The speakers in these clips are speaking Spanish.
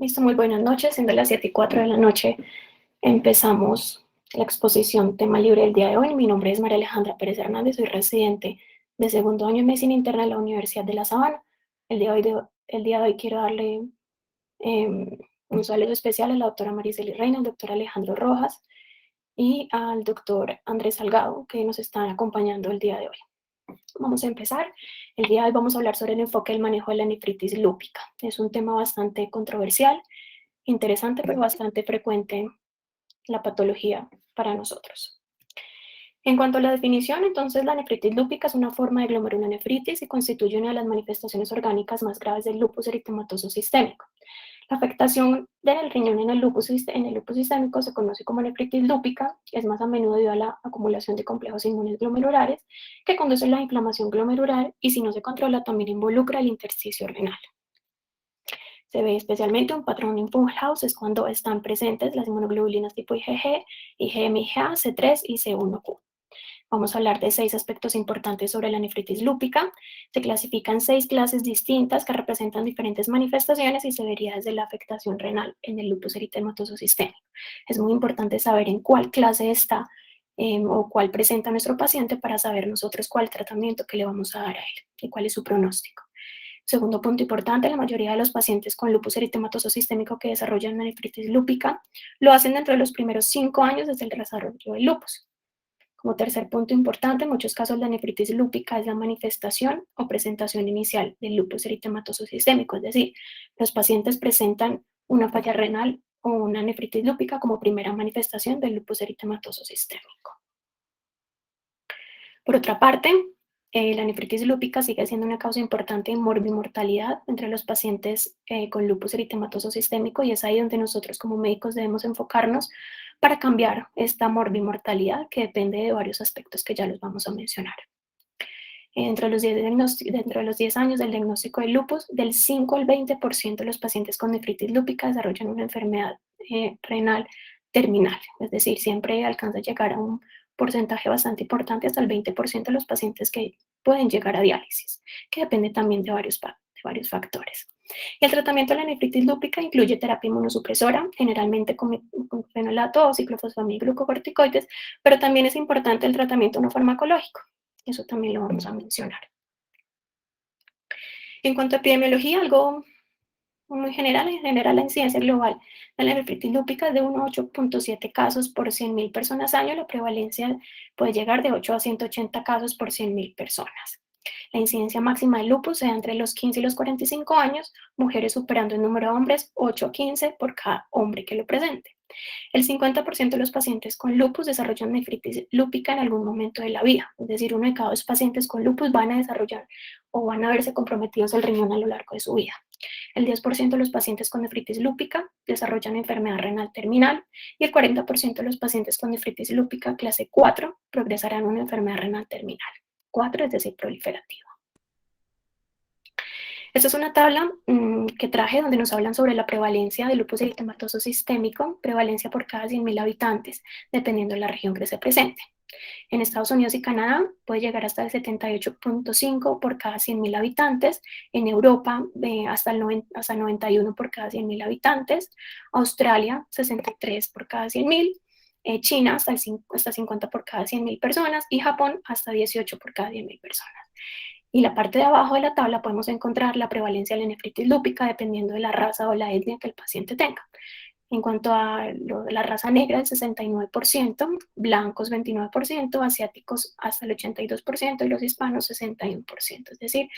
Listo, muy buenas noches. Siendo las 7:04 de la noche, empezamos la exposición tema libre del día de hoy. Mi nombre es María Alejandra Pérez Hernández, soy residente de segundo año en Medicina Interna de la Universidad de La Sabana. El día de hoy quiero darle un saludo especial a la doctora Mariceli Reina, al doctor Alejandro Rojas y al doctor Andrés Salgado, que nos están acompañando el día de hoy. Vamos a empezar. El día de hoy vamos a hablar sobre el enfoque del manejo de la nefritis lúpica. Es un tema bastante controversial, interesante, pero bastante frecuente la patología para nosotros. En cuanto a la definición, entonces la nefritis lúpica es una forma de glomerulonefritis y constituye una de las manifestaciones orgánicas más graves del lupus eritematoso sistémico. La afectación del riñón en el lupus sistémico se conoce como nefritis lúpica, es más a menudo debido a la acumulación de complejos inmunes glomerulares que conducen a la inflamación glomerular y si no se controla también involucra el intersticio renal. Se ve especialmente un patrón en Funhouse, es cuando están presentes las inmunoglobulinas tipo IgG, IgM-IgA, C3 y C1q. Vamos a hablar de 6 aspectos importantes sobre la nefritis lúpica. Se clasifican 6 clases distintas que representan diferentes manifestaciones y severidades de la afectación renal en el lupus eritematoso sistémico. Es muy importante saber en cuál clase está o cuál presenta nuestro paciente para saber nosotros cuál tratamiento que le vamos a dar a él y cuál es su pronóstico. Segundo punto importante, la mayoría de los pacientes con lupus eritematoso sistémico que desarrollan una nefritis lúpica lo hacen dentro de los primeros 5 años desde el desarrollo del lupus. Como tercer punto importante, en muchos casos la nefritis lúpica es la manifestación o presentación inicial del lupus eritematoso sistémico, es decir, los pacientes presentan una falla renal o una nefritis lúpica como primera manifestación del lupus eritematoso sistémico. Por otra parte, la nefritis lúpica sigue siendo una causa importante de morbimortalidad entre los pacientes con lupus eritematoso sistémico y es ahí donde nosotros como médicos debemos enfocarnos para cambiar esta morbimortalidad que depende de varios aspectos que ya los vamos a mencionar. Dentro de los 10 años del diagnóstico del lupus, del 5 al 20% de los pacientes con nefritis lúpica desarrollan una enfermedad renal terminal, es decir, siempre alcanza a llegar a un porcentaje bastante importante, hasta el 20% de los pacientes que pueden llegar a diálisis, que depende también de varios factores. El tratamiento de la nefritis lúpica incluye terapia inmunosupresora, generalmente con fenolato o ciclofosfamida y glucocorticoides, pero también es importante el tratamiento no farmacológico. Eso también lo vamos a mencionar. En cuanto a epidemiología, algo muy general, en general la incidencia global de la nefritis lúpica es de 1 a 8.7 casos por 100.000 personas año, la prevalencia puede llegar de 8 a 180 casos por 100.000 personas. La incidencia máxima del lupus se da entre los 15 y los 45 años, mujeres superando el número de hombres 8 a 15 por cada hombre que lo presente. El 50% de los pacientes con lupus desarrollan nefritis lúpica en algún momento de la vida, es decir, 1 de cada 2 pacientes con lupus van a desarrollar o van a verse comprometidos el riñón a lo largo de su vida. El 10% de los pacientes con nefritis lúpica desarrollan enfermedad renal terminal y el 40% de los pacientes con nefritis lúpica clase 4 progresarán a una enfermedad renal terminal. 4 es decir, proliferativa. Esta es una tabla que traje donde nos hablan sobre la prevalencia de lupus eritematoso sistémico, prevalencia por cada 100.000 habitantes, dependiendo de la región que se presente. En Estados Unidos y Canadá puede llegar hasta el 78.5 por cada 100.000 habitantes, en Europa hasta 91 por cada 100.000 habitantes, Australia 63 por cada 100.000, China hasta 50 por cada 100.000 personas y Japón hasta 18 por cada 10.000 personas. Y la parte de abajo de la tabla podemos encontrar la prevalencia de la nefritis lúpica dependiendo de la raza o la etnia que el paciente tenga. En cuanto a la raza negra, el 69%, blancos 29%, asiáticos hasta el 82% y los hispanos 61%. Es decir,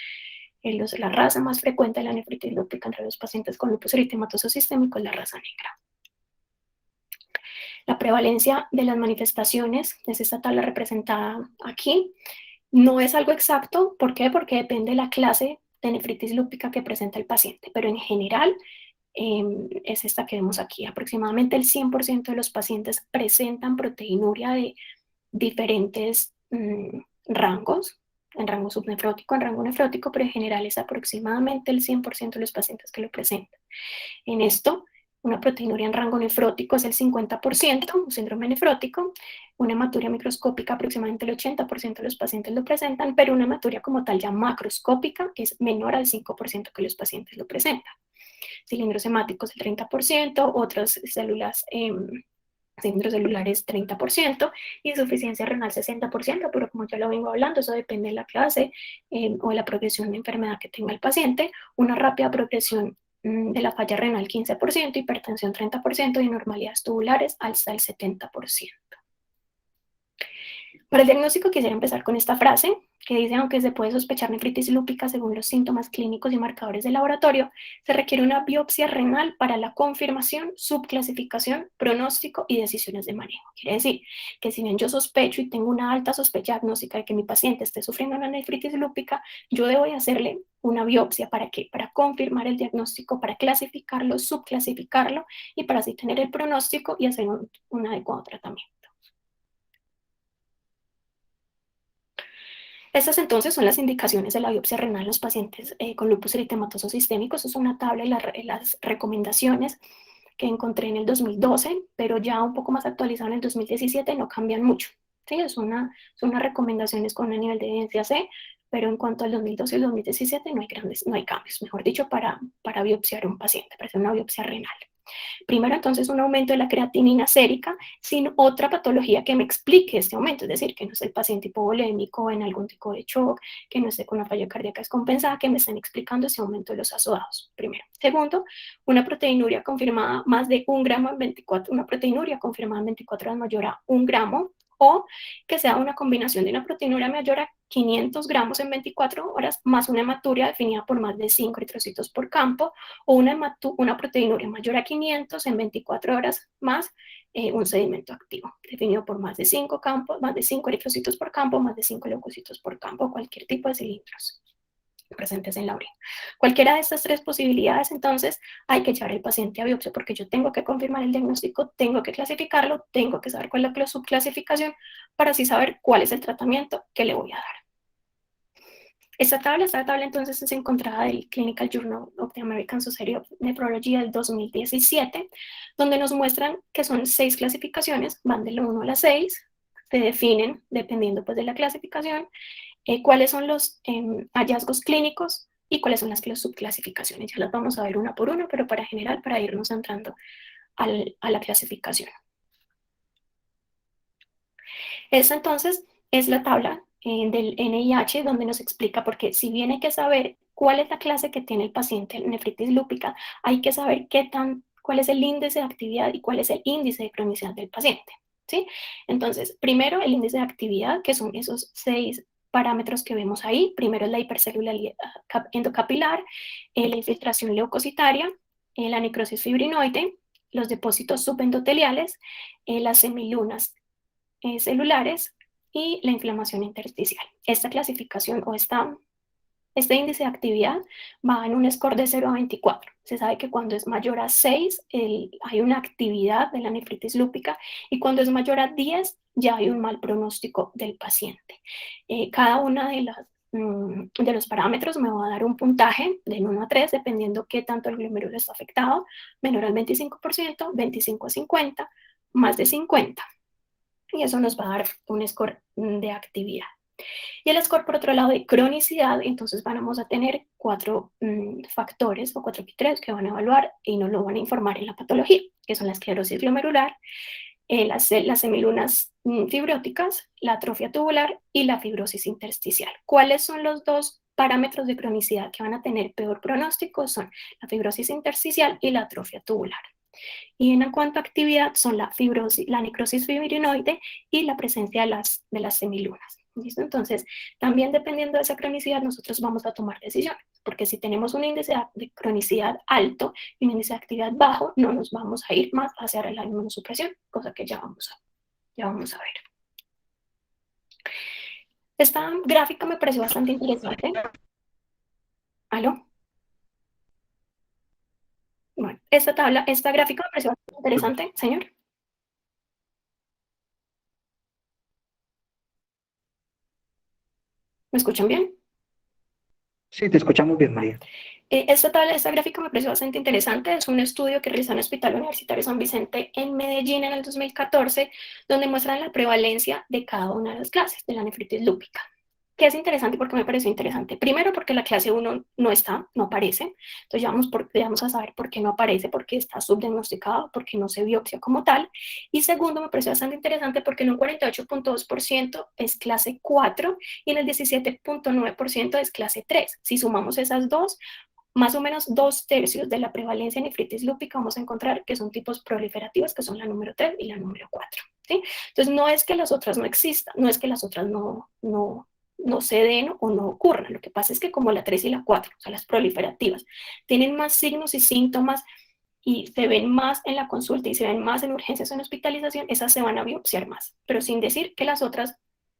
la raza más frecuente de la nefritis lúpica entre los pacientes con lupus eritematoso sistémico es la raza negra. La prevalencia de las manifestaciones es esta tabla representada aquí. No es algo exacto, ¿por qué? Porque depende de la clase de nefritis lúpica que presenta el paciente, pero en general es esta que vemos aquí. Aproximadamente el 100% de los pacientes presentan proteinuria de diferentes rangos, en rango subnefrótico, en rango nefrótico, pero en general es aproximadamente el 100% de los pacientes que lo presentan. En esto, una proteinuria en rango nefrótico es el 50%, un síndrome nefrótico. Una hematuria microscópica, aproximadamente el 80% de los pacientes lo presentan, pero una hematuria como tal ya macroscópica es menor al 5% que los pacientes lo presentan. cilindros hemáticos el 30%, otras células centros celulares 30% y insuficiencia renal 60%, pero como ya lo vengo hablando, eso depende de la clase o de la progresión de enfermedad que tenga el paciente. Una rápida progresión de la falla renal 15%, hipertensión 30% y anormalidades tubulares hasta el 70%. Para el diagnóstico quisiera empezar con esta frase que dice: aunque se puede sospechar nefritis lúpica según los síntomas clínicos y marcadores de laboratorio, se requiere una biopsia renal para la confirmación, subclasificación, pronóstico y decisiones de manejo. Quiere decir que si bien yo sospecho y tengo una alta sospecha diagnóstica de que mi paciente esté sufriendo una nefritis lúpica, yo debo hacerle una biopsia. ¿Para qué? Para confirmar el diagnóstico, para clasificarlo, subclasificarlo y para así tener el pronóstico y hacer un adecuado tratamiento. Estas entonces son las indicaciones de la biopsia renal en los pacientes con lupus eritematoso sistémico. Eso es una tabla y las recomendaciones que encontré en el 2012, pero ya un poco más actualizado en el 2017, no cambian mucho. Sí, son unas recomendaciones con un nivel de evidencia C, pero en cuanto al 2012 y el 2017 no hay cambios, mejor dicho, para biopsiar a un paciente, para hacer una biopsia renal. Primero, entonces, un aumento de la creatinina sérica sin otra patología que me explique este aumento, es decir, que no es el paciente hipovolémico en algún tipo de shock, que no esté con una falla cardíaca descompensada, que me estén explicando ese aumento de los azodados, primero. Segundo, una proteinuria confirmada más de 1 gramo en 24, una proteinuria confirmada en 24 horas mayor a 1 gramo, o que sea una combinación de una proteinuria mayor a 500 gramos en 24 horas más una hematuria definida por más de 5 eritrocitos por campo, o una proteinuria mayor a 500 en 24 horas más un sedimento activo definido por más de 5 campos, más de 5 eritrocitos por campo, más de 5 leucocitos por campo, cualquier tipo de cilindros presentes en la orina. Cualquiera de estas tres posibilidades, entonces, hay que llevar al paciente a biopsia porque yo tengo que confirmar el diagnóstico, tengo que clasificarlo, tengo que saber cuál es la subclasificación para así saber cuál es el tratamiento que le voy a dar. Esta tabla entonces es encontrada del Clinical Journal of the American Society of Nephrology del 2017, donde nos muestran que son 6 clasificaciones, van de la 1 a la 6, se definen, dependiendo pues de la clasificación, cuáles son los hallazgos clínicos y cuáles son las subclasificaciones. Ya las vamos a ver una por una, pero para irnos entrando a la clasificación. Esta entonces es la tabla del NIH donde nos explica, porque si bien hay que saber cuál es la clase que tiene el paciente en nefritis lúpica, hay que saber cuál es el índice de actividad y cuál es el índice de cronicidad del paciente, ¿sí? Entonces, primero el índice de actividad, que son esos 6 parámetros que vemos ahí. Primero es la hipercelularidad endocapilar, la infiltración leucocitaria, la necrosis fibrinoide, los depósitos subendoteliales, las semilunas celulares y la inflamación intersticial. Esta clasificación o este índice de actividad va en un score de 0 a 24. Se sabe que cuando es mayor a 6 hay una actividad de la nefritis lúpica y cuando es mayor a 10 ya hay un mal pronóstico del paciente. Cada una de los parámetros me va a dar un puntaje de 1 a 3 dependiendo qué tanto el glomérulo está afectado, menor al 25%, 25 a 50, más de 50. Y eso nos va a dar un score de actividad. Y el score, por otro lado, de cronicidad, entonces vamos a tener 4 factores o 4 criterios que van a evaluar y nos lo van a informar en la patología, que son la esclerosis glomerular, las semilunas fibróticas, la atrofia tubular y la fibrosis intersticial. ¿Cuáles son los 2 parámetros de cronicidad que van a tener peor pronóstico? Son la fibrosis intersticial y la atrofia tubular. Y en cuanto a actividad son la necrosis fibrinoide y la presencia de las semilunas. ¿Listo? Entonces, también dependiendo de esa cronicidad, nosotros vamos a tomar decisiones, porque si tenemos un índice de cronicidad alto y un índice de actividad bajo, no nos vamos a ir más hacia la inmunosupresión, cosa que ya vamos a ver. Esta gráfica me pareció bastante interesante. ¿Aló? Bueno, esta gráfica me pareció bastante interesante, señor. ¿Me escuchan bien? Sí, te escuchamos bien, María. Esta gráfica me pareció bastante interesante. Es un estudio que realizó en el Hospital Universitario San Vicente en Medellín en el 2014, donde muestran la prevalencia de cada una de las clases de la nefritis lúpica. ¿Qué es interesante? ¿Por qué me pareció interesante? Primero, porque la clase 1 no está, no aparece. Entonces ya vamos a saber por qué no aparece, porque está subdiagnosticado, porque no se biopsia como tal. Y segundo, me pareció bastante interesante porque en un 48.2% es clase 4 y en el 17.9% es clase 3. Si sumamos esas dos, más o menos 2/3 de la prevalencia en nefritis lúpica vamos a encontrar que son tipos proliferativos, que son la número 3 y la número 4. ¿Sí? Entonces, no es que las otras no existan, no es que las otras no se den o no ocurran. Lo que pasa es que como la 3 y la 4, o sea, las proliferativas, tienen más signos y síntomas y se ven más en la consulta y se ven más en urgencias o en hospitalización, esas se van a biopsiar más, pero sin decir que las otras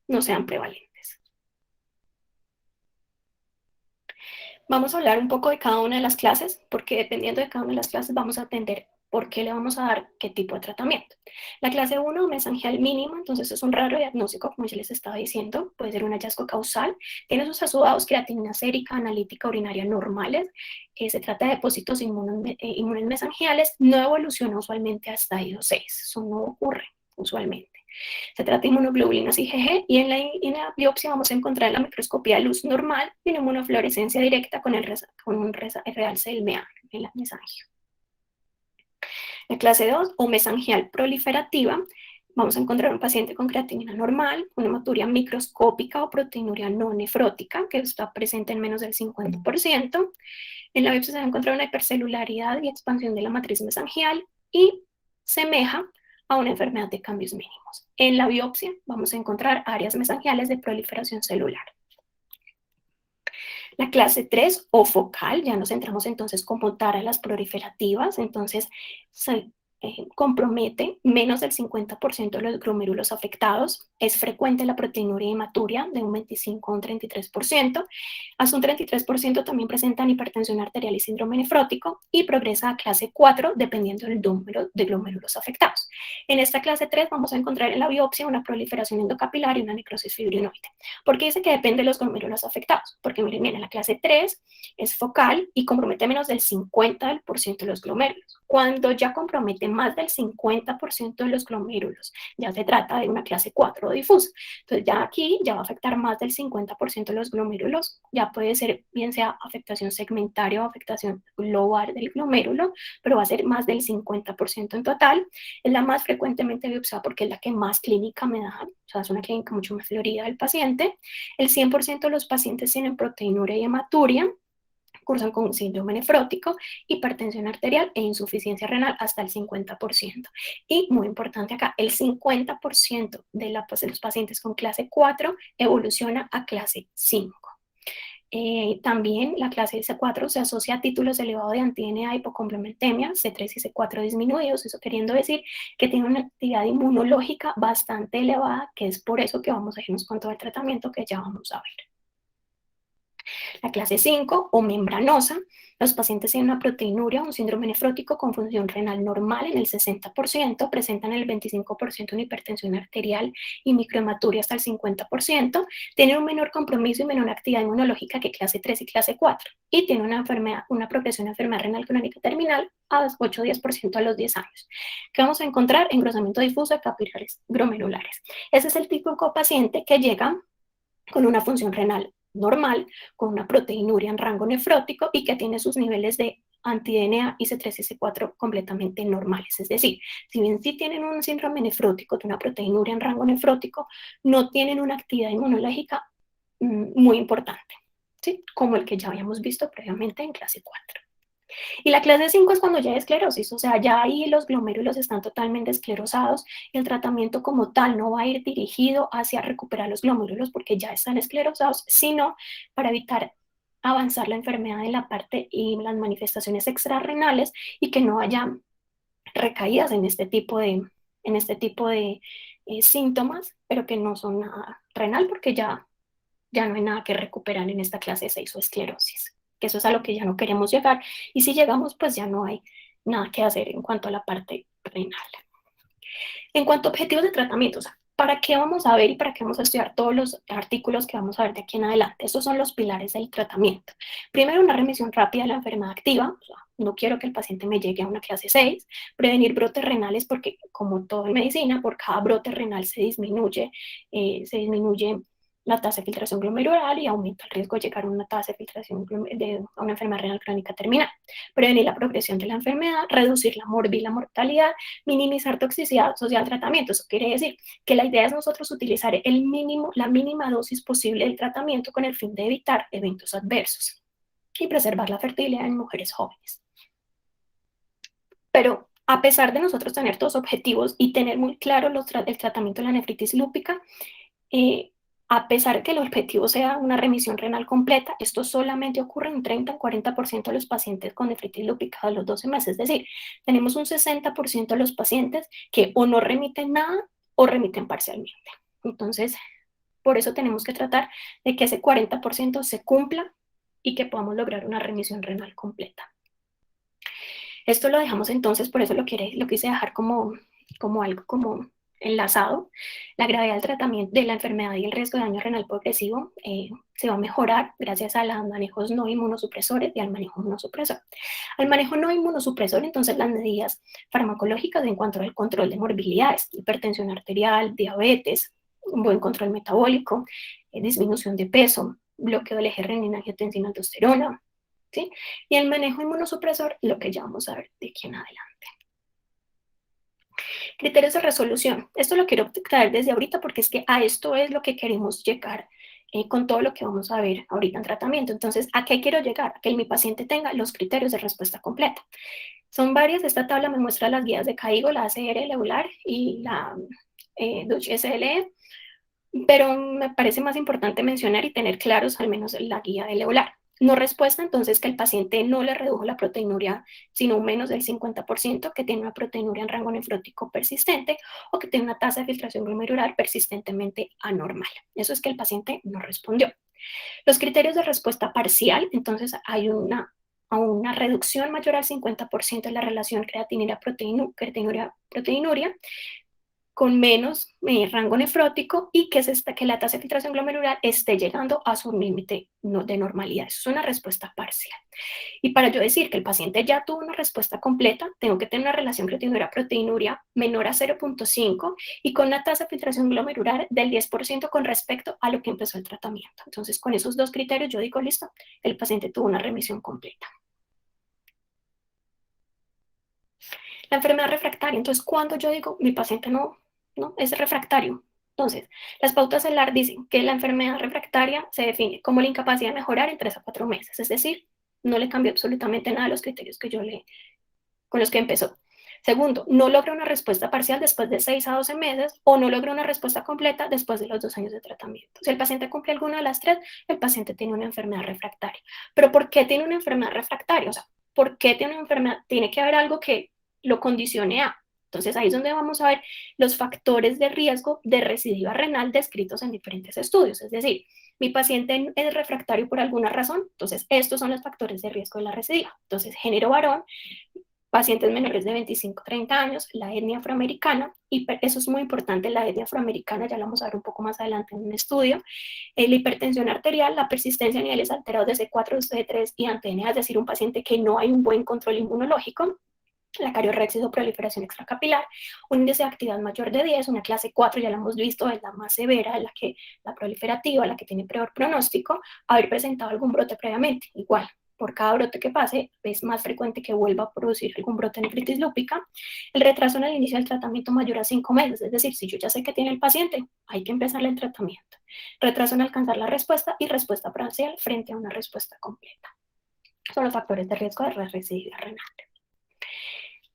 no sean prevalentes. Vamos a hablar un poco de cada una de las clases, porque dependiendo de cada una de las clases vamos a atender por qué le vamos a dar qué tipo de tratamiento. La clase 1, mesangial mínimo, entonces es un raro diagnóstico, como ya les estaba diciendo, puede ser un hallazgo causal, tiene sus asociados creatinina sérica, analítica urinaria normales, se trata de depósitos inmunes mesangiales, no evoluciona usualmente a estadio 6, eso no ocurre usualmente. Se trata de inmunoglobulinas IgG y en la biopsia vamos a encontrar en la microscopía luz normal y en inmunofluorescencia directa con un realce del mesangio. La clase 2 o mesangial proliferativa, vamos a encontrar un paciente con creatinina normal, una hematuria microscópica o proteinuria no nefrótica que está presente en menos del 50%. En la biopsia se va a encontrar una hipercelularidad y expansión de la matriz mesangial y semeja a una enfermedad de cambios mínimos. En la biopsia vamos a encontrar áreas mesangiales de proliferación celular. La clase 3 o focal, ya nos centramos entonces como tal a las proliferativas, entonces se compromete menos del 50% de los glomérulos afectados, es frecuente la proteinuria y hematuria de un 25 a un 33%, hasta un 33% también presentan hipertensión arterial y síndrome nefrótico y progresa a clase 4 dependiendo del número de glomérulos afectados. En esta clase 3 vamos a encontrar en la biopsia una proliferación endocapilar y una necrosis fibrinoide. ¿Por qué dice que depende de los glomérulos afectados? Porque miren, la clase 3 es focal y compromete menos del 50% de los glomérulos. Cuando ya compromete más del 50% de los glomérulos, ya se trata de una clase 4 difusa. Entonces ya aquí ya va a afectar más del 50% de los glomérulos, ya puede ser bien sea afectación segmentaria o afectación global del glomérulo, pero va a ser más del 50% en total. Es la más frecuentemente biopsiada porque es la que más clínica me da, o sea, es una clínica mucho más florida del paciente. El 100% de los pacientes tienen proteinuria y hematuria, cursan con síndrome nefrótico, hipertensión arterial e insuficiencia renal hasta el 50%. Y muy importante acá, el 50% de los pacientes con clase 4 evoluciona a clase 5. También la clase C4 se asocia a títulos elevados de anti-DNA hipocomplementemia, C3 y C4 disminuidos, eso queriendo decir que tiene una actividad inmunológica bastante elevada, que es por eso que vamos a irnos con todo el tratamiento que ya vamos a ver. La clase 5 o membranosa, los pacientes tienen una proteinuria, un síndrome nefrótico con función renal normal en el 60%, presentan el 25% una hipertensión arterial y microhematuria hasta el 50%, tienen un menor compromiso y menor actividad inmunológica que clase 3 y clase 4 y tienen una progresión de enfermedad renal crónica terminal a 8-10% a los 10 años. ¿Qué vamos a encontrar? Engrosamiento difuso de capilares glomerulares. Ese es el típico paciente que llega con una función renal normal, con una proteinuria en rango nefrótico y que tiene sus niveles de anti-DNA y C3 y C4 completamente normales. Es decir, si bien sí tienen un síndrome nefrótico, de una proteinuria en rango nefrótico, no tienen una actividad inmunológica muy importante, ¿sí? Como el que ya habíamos visto previamente en clase 4. Y la clase 5 es cuando ya hay esclerosis, o sea, ya ahí los glomérulos están totalmente esclerosados y el tratamiento como tal no va a ir dirigido hacia recuperar los glomérulos porque ya están esclerosados, sino para evitar avanzar la enfermedad en la parte y las manifestaciones extrarrenales y que no haya recaídas en este tipo de síntomas, pero que no son nada renal porque ya no hay nada que recuperar en esta clase 6 o esclerosis, que eso es a lo que ya no queremos llegar. Y si llegamos, pues ya no hay nada que hacer en cuanto a la parte renal. En cuanto a objetivos de tratamiento, o sea, ¿para qué vamos a ver y para qué vamos a estudiar todos los artículos que vamos a ver de aquí en adelante? Estos son los pilares del tratamiento. Primero, una remisión rápida de la enfermedad activa. O sea, no quiero que el paciente me llegue a una clase 6. Prevenir brotes renales porque, como todo en medicina, por cada brote renal se disminuye la tasa de filtración glomerular y aumenta el riesgo de llegar a una tasa de filtración a una enfermedad renal crónica terminal. Prevenir la progresión de la enfermedad, reducir la la mortalidad, minimizar toxicidad asociada al tratamiento. Eso quiere decir que la idea es nosotros utilizar la mínima dosis posible del tratamiento con el fin de evitar eventos adversos y preservar la fertilidad en mujeres jóvenes. Pero a pesar de nosotros tener todos objetivos y tener muy claro el tratamiento de la nefritis lúpica, a pesar de que el objetivo sea una remisión renal completa, esto solamente ocurre en 30-40% de los pacientes con nefritis lúpica a los 12 meses. Es decir, tenemos un 60% de los pacientes que o no remiten nada o remiten parcialmente. Entonces, por eso tenemos que tratar de que ese 40% se cumpla y que podamos lograr una remisión renal completa. Esto lo dejamos entonces, por eso lo quise dejar como algo como enlazado. La gravedad del tratamiento de la enfermedad y el riesgo de daño renal progresivo se va a mejorar gracias a los manejos no inmunosupresores y al manejo inmunosupresor. Al manejo no inmunosupresor, entonces las medidas farmacológicas en cuanto al control de morbilidades, hipertensión arterial, diabetes, un buen control metabólico, disminución de peso, bloqueo del eje renina-angiotensina-aldosterona, ¿sí? Y el manejo inmunosupresor, lo que ya vamos a ver de aquí en adelante. Criterios de resolución. Esto lo quiero traer desde ahorita porque es que a esto es lo que queremos llegar con todo lo que vamos a ver ahorita en tratamiento. Entonces, ¿a qué quiero llegar? A que mi paciente tenga los criterios de respuesta completa. Son varias. Esta tabla me muestra las guías de CAIGO, la ACR, el EULAR y la DUCH-SLE, pero me parece más importante mencionar y tener claros al menos la guía del EULAR. No respuesta, entonces, que el paciente no le redujo la proteinuria, sino un menos del 50%, que tiene una proteinuria en rango nefrótico persistente o que tiene una tasa de filtración glomerular persistentemente anormal. Eso es que el paciente no respondió. Los criterios de respuesta parcial, entonces hay una reducción mayor al 50% de la relación creatinuria-proteinuria, con menos rango nefrótico y que la tasa de filtración glomerular esté llegando a su límite de normalidad. Eso es una respuesta parcial. Y para yo decir que el paciente ya tuvo una respuesta completa, tengo que tener una relación creatinuria-proteinuria menor a 0.5 y con una tasa de filtración glomerular del 10% con respecto a lo que empezó el tratamiento. Entonces, con esos dos criterios yo digo, listo, el paciente tuvo una remisión completa. La enfermedad refractaria, entonces, cuando yo digo, mi paciente no es refractario. Entonces, las pautas CELAR dicen que la enfermedad refractaria se define como la incapacidad de mejorar en 3 a 4 meses, es decir, no le cambió absolutamente nada a los criterios con los que empezó. Segundo, no logra una respuesta parcial después de 6 a 12 meses o no logra una respuesta completa después de los 2 años de tratamiento. Si el paciente cumple alguna de las 3, el paciente tiene una enfermedad refractaria. ¿Pero por qué tiene una enfermedad refractaria? O sea, ¿por qué tiene una enfermedad? Tiene que haber algo que lo condicione a. Entonces ahí es donde vamos a ver los factores de riesgo de recidiva renal descritos en diferentes estudios. Es decir, mi paciente es refractario por alguna razón, entonces estos son los factores de riesgo de la recidiva. Entonces, género varón, pacientes menores de 25-30 años, la etnia afroamericana, y eso es muy importante, la etnia afroamericana, ya lo vamos a ver un poco más adelante en un estudio, la hipertensión arterial, la persistencia a niveles alterados de C4, C3 y antena, es decir, un paciente que no hay un buen control inmunológico, la cariorexis o proliferación extracapilar, un índice de actividad mayor de 10, una clase 4, ya la hemos visto, es la más severa, la proliferativa, la que tiene peor pronóstico, haber presentado algún brote previamente, igual. Por cada brote que pase, es más frecuente que vuelva a producir algún brote de nefritis lúpica. El retraso en el inicio del tratamiento mayor a 5 meses, es decir, si yo ya sé que tiene el paciente, hay que empezarle el tratamiento. Retraso en alcanzar la respuesta y respuesta parcial frente a una respuesta completa. Son los factores de riesgo de recidiva renal.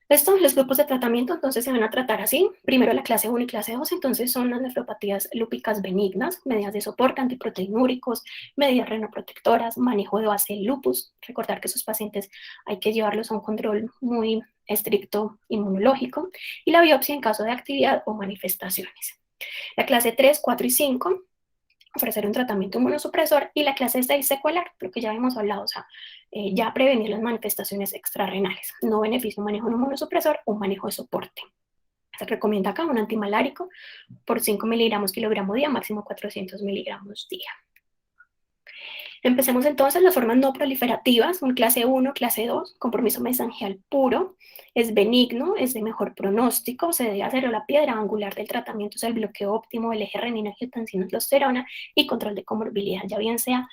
Los grupos de tratamiento entonces se van a tratar así. Primero la clase 1 y clase 2, entonces son las nefropatías lúpicas benignas, medidas de soporte, antiproteinúricos, medidas renoprotectoras, manejo de base del lupus. Recordar que esos pacientes hay que llevarlos a un control muy estricto inmunológico y la biopsia en caso de actividad o manifestaciones. La clase 3, 4 y 5, ofrecer un tratamiento inmunosupresor, y la clase 6 secuelar, lo que ya hemos hablado, o sea, ya prevenir las manifestaciones extrarrenales, no beneficio un manejo inmunosupresor o un manejo de soporte. Se recomienda acá un antimalárico por 5 miligramos kilogramo día, máximo 400 miligramos día. Empecemos entonces las formas no proliferativas, un clase 1, clase 2, compromiso mesangial puro, es benigno, es de mejor pronóstico, se debe hacer la piedra angular del tratamiento, es el bloqueo óptimo del eje renina-angiotensina-aldosterona y control de comorbilidad, ya bien sea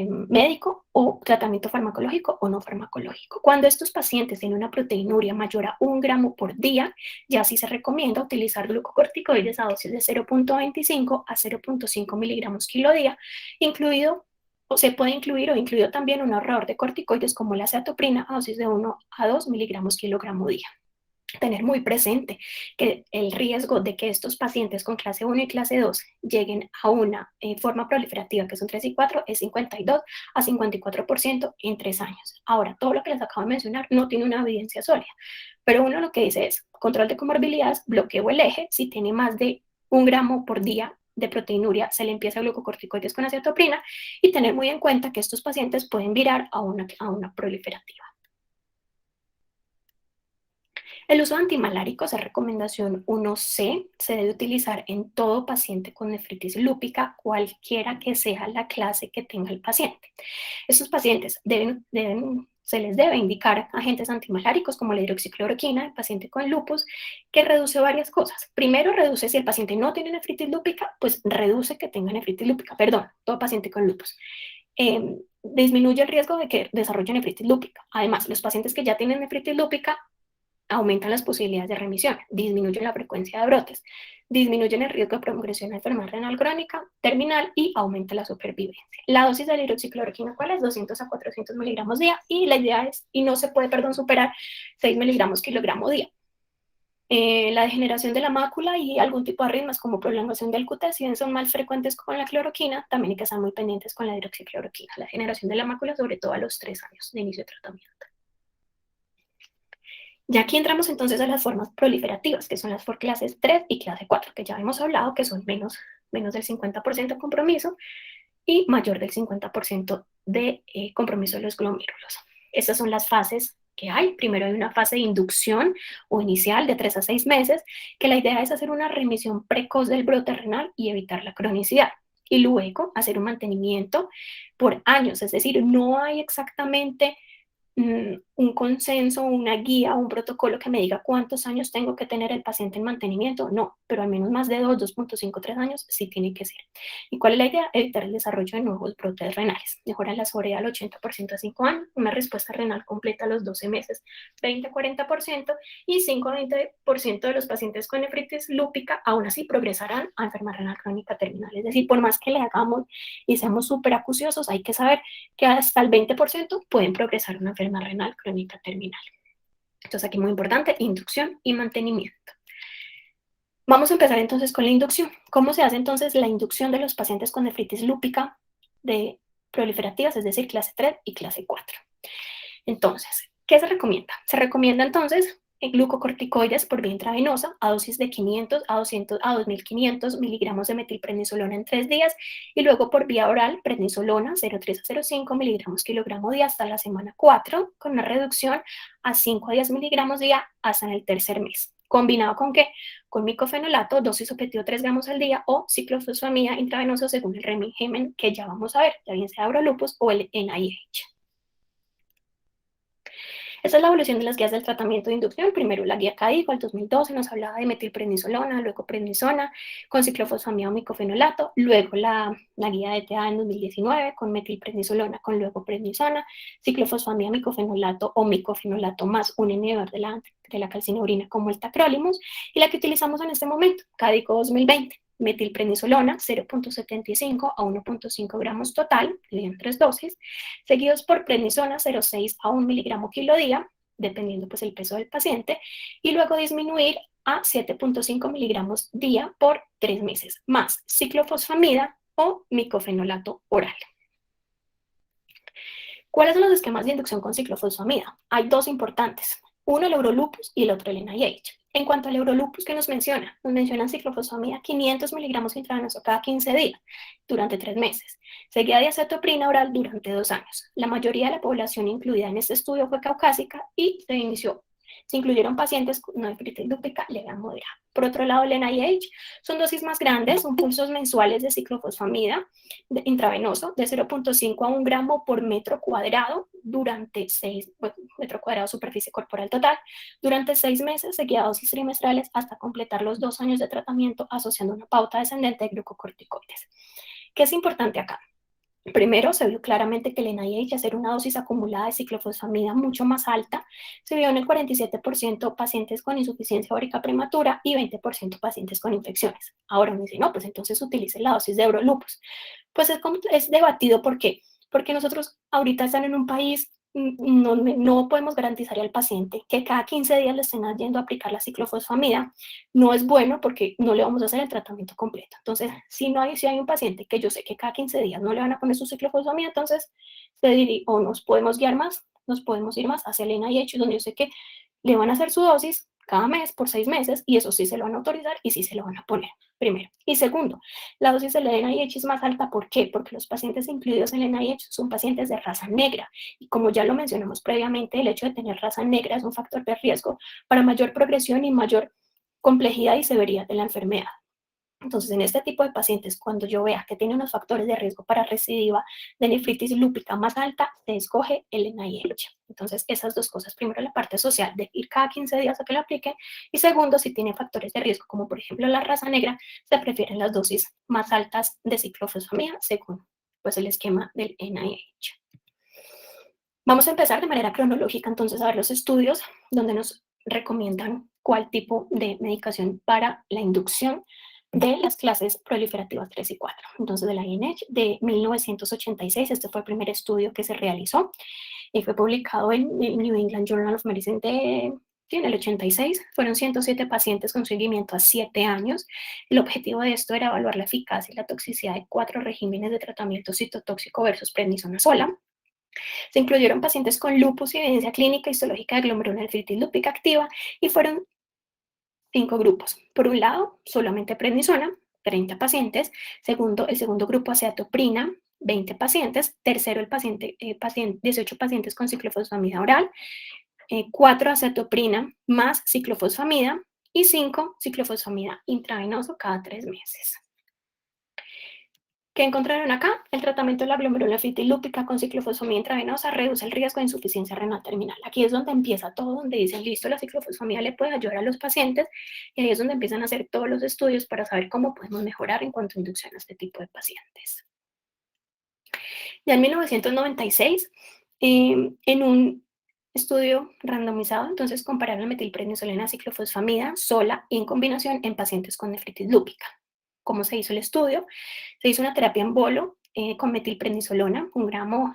médico o tratamiento farmacológico o no farmacológico. Cuando estos pacientes tienen una proteinuria mayor a 1 gramo por día, ya sí se recomienda utilizar glucocorticoides a dosis de 0.25 a 0.5 miligramos kilo día, incluido o se puede incluir o incluido también un ahorrador de corticoides como la acetoprina a dosis de 1 a 2 miligramos kilogramo día. Tener muy presente que el riesgo de que estos pacientes con clase 1 y clase 2 lleguen a una forma proliferativa, que son 3 y 4, es 52 a 54% en 3 años. Ahora, todo lo que les acabo de mencionar no tiene una evidencia sólida, pero uno lo que dice es control de comorbilidades, bloqueo el eje, si tiene más de 1 gramo por día de proteinuria, se le empieza glucocorticoides con acetoprina y tener muy en cuenta que estos pacientes pueden virar a una proliferativa. El uso de antimaláricos es recomendación 1C, se debe utilizar en todo paciente con nefritis lúpica, cualquiera que sea la clase que tenga el paciente. Estos pacientes se les debe indicar agentes antimaláricos como la hidroxicloroquina, el paciente con lupus, que reduce varias cosas. Primero, reduce si el paciente no tiene nefritis lúpica, pues reduce que tenga nefritis lúpica, perdón, todo paciente con lupus. Disminuye el riesgo de que desarrolle nefritis lúpica. Además, los pacientes que ya tienen nefritis lúpica aumentan las posibilidades de remisión, disminuyen la frecuencia de brotes, disminuyen el riesgo de progresión a enfermedad renal crónica, terminal y aumenta la supervivencia. La dosis de la hidroxicloroquina, ¿cuál es? 200 a 400 miligramos día y la idea es, y no se puede, superar 6 miligramos kilogramo día. La degeneración de la mácula y algún tipo de arritmias como prolongación del QT, si bien son más frecuentes con la cloroquina, también hay que estar muy pendientes con la hidroxicloroquina. La degeneración de la mácula, sobre todo a los 3 años de inicio de tratamiento. Ya aquí entramos entonces a las formas proliferativas, que son las por clases 3 y clase 4, que ya hemos hablado que son menos del 50% de compromiso y mayor del 50% de compromiso de los glomérulos. Estas son las fases que hay. Primero hay una fase de inducción o inicial de 3 a 6 meses, que la idea es hacer una remisión precoz del brote renal y evitar la cronicidad. Y luego hacer un mantenimiento por años, es decir, no hay exactamente un consenso, una guía, un protocolo que me diga cuántos años tengo que tener el paciente en mantenimiento, no, pero al menos más de 2.5, 3 años sí tiene que ser. ¿Y cuál es la idea? Evitar el desarrollo de nuevos brotes renales. Mejorar la sobriedad al 80% a 5 años, una respuesta renal completa a los 12 meses, 20-40%, y 5-20% de los pacientes con nefritis lúpica aún así progresarán a enfermedad renal crónica terminal. Es decir, por más que le hagamos y seamos súper acuciosos, hay que saber que hasta el 20% pueden progresar a una enfermedad renal crónica terminal. Entonces aquí muy importante, inducción y mantenimiento. Vamos a empezar entonces con la inducción. ¿Cómo se hace entonces la inducción de los pacientes con nefritis lúpica de proliferativas, es decir, clase 3 y clase 4? Entonces, ¿qué se recomienda? Se recomienda entonces glucocorticoides por vía intravenosa a dosis de 500 a 200 a 2500 miligramos de metilprednisolona en 3 días y luego por vía oral prednisolona 0,3 a 0,5 miligramos kilogramo día hasta la semana 4 con una reducción a 5 a 10 miligramos día hasta en el tercer mes. ¿Combinado con qué? Con micofenolato, dosis objetivo 3 gramos al día o ciclofosfamida intravenoso según el régimen que ya vamos a ver, ya bien sea Eurolupus o el NIH. Esa es la evolución de las guías del tratamiento de inducción. Primero la guía CADIGO, el 2012 nos hablaba de metilprednisolona, luego prednisona con ciclofosfamida o micofenolato, luego la guía de ETA en 2019 con metilprednisolona con luego prednisona, ciclofosfamida, micofenolato o micofenolato más un inhibidor de la calcineurina como el tacrolimus, y la que utilizamos en este momento, CADIGO 2020. Metilprednisolona 0.75 a 1.5 gramos total, en 3 dosis, seguidos por prednisona 0.6 a 1 miligramo kilo día, dependiendo pues el peso del paciente, y luego disminuir a 7.5 miligramos día por 3 meses, más ciclofosfamida o micofenolato oral. ¿Cuáles son los esquemas de inducción con ciclofosfamida? Hay dos importantes, uno el Eurolupus y el otro el NIH. En cuanto al Eurolupus que nos mencionan ciclofosfamida 500 miligramos intravenoso cada 15 días durante 3 meses, seguida de acetoprina oral durante 2 años. La mayoría de la población incluida en este estudio fue caucásica y se inició Se incluyeron pacientes con una nefritis lúpica leve a moderada. Por otro lado, el NIH son dosis más grandes, son pulsos mensuales de ciclofosfamida intravenoso de 0,5 a 1 gramo por metro cuadrado durante 6 metro cuadrado superficie corporal total durante 6 meses, seguida dosis trimestrales hasta completar los 2 años de tratamiento asociando una pauta descendente de glucocorticoides. ¿Qué es importante acá? Primero, se vio claramente que el NIH, hacer una dosis acumulada de ciclofosfamida mucho más alta, se vio en el 47% pacientes con insuficiencia úrica prematura y 20% pacientes con infecciones. Ahora uno dice, no, pues entonces utilice la dosis de Eurolupus. Pues es debatido, ¿por qué? Porque nosotros ahorita están en un país, no podemos garantizar al paciente que cada 15 días le estén yendo a aplicar la ciclofosfamida. No es bueno porque no le vamos a hacer el tratamiento completo. Entonces, si hay un paciente que yo sé que cada 15 días no le van a poner su ciclofosfamida, entonces se diría, o nos podemos guiar más, nos podemos ir más hacia el NIH, donde yo sé que le van a hacer su dosis cada mes por 6 meses y eso sí se lo van a autorizar y sí se lo van a poner, primero. Y segundo, la dosis del NIH es más alta, ¿por qué? Porque los pacientes incluidos en el NIH son pacientes de raza negra y como ya lo mencionamos previamente, el hecho de tener raza negra es un factor de riesgo para mayor progresión y mayor complejidad y severidad de la enfermedad. Entonces, en este tipo de pacientes, cuando yo vea que tiene unos factores de riesgo para recidiva de nefritis lúpica más alta, se escoge el NIH. Entonces, esas dos cosas. Primero, la parte social de ir cada 15 días a que lo aplique. Y segundo, si tiene factores de riesgo, como por ejemplo la raza negra, se prefieren las dosis más altas de ciclofosfamida según pues, el esquema del NIH. Vamos a empezar de manera cronológica, entonces, a ver los estudios donde nos recomiendan cuál tipo de medicación para la inducción de las clases proliferativas 3 y 4. Entonces, de la INH de 1986, este fue el primer estudio que se realizó y fue publicado en el New England Journal of Medicine en el 86. Fueron 107 pacientes con seguimiento a 7 años. El objetivo de esto era evaluar la eficacia y la toxicidad de 4 regímenes de tratamiento citotóxico versus prednisona sola. Se incluyeron pacientes con lupus y evidencia clínica histológica de glomerulonefritis lúpica activa y fueron 5 grupos. Por un lado, solamente prednisona, 30 pacientes. Segundo, el segundo grupo acetoprina, 20 pacientes. Tercero, el 18 pacientes con ciclofosfamida oral. 4 acetoprina más ciclofosfamida y 5 ciclofosfamida intravenoso cada 3 meses. ¿Qué encontraron acá? El tratamiento de la glomerulonefritis lúpica con ciclofosfamida intravenosa reduce el riesgo de insuficiencia renal terminal. Aquí es donde empieza todo, donde dicen, listo, la ciclofosfamida le puede ayudar a los pacientes, y ahí es donde empiezan a hacer todos los estudios para saber cómo podemos mejorar en cuanto a inducción a este tipo de pacientes. Ya en 1996, en un estudio randomizado, entonces compararon metilprednisolona ciclofosfamida sola y en combinación en pacientes con nefritis lúpica. ¿Cómo se hizo el estudio? Se hizo una terapia en bolo con metilprednisolona, 1 gramo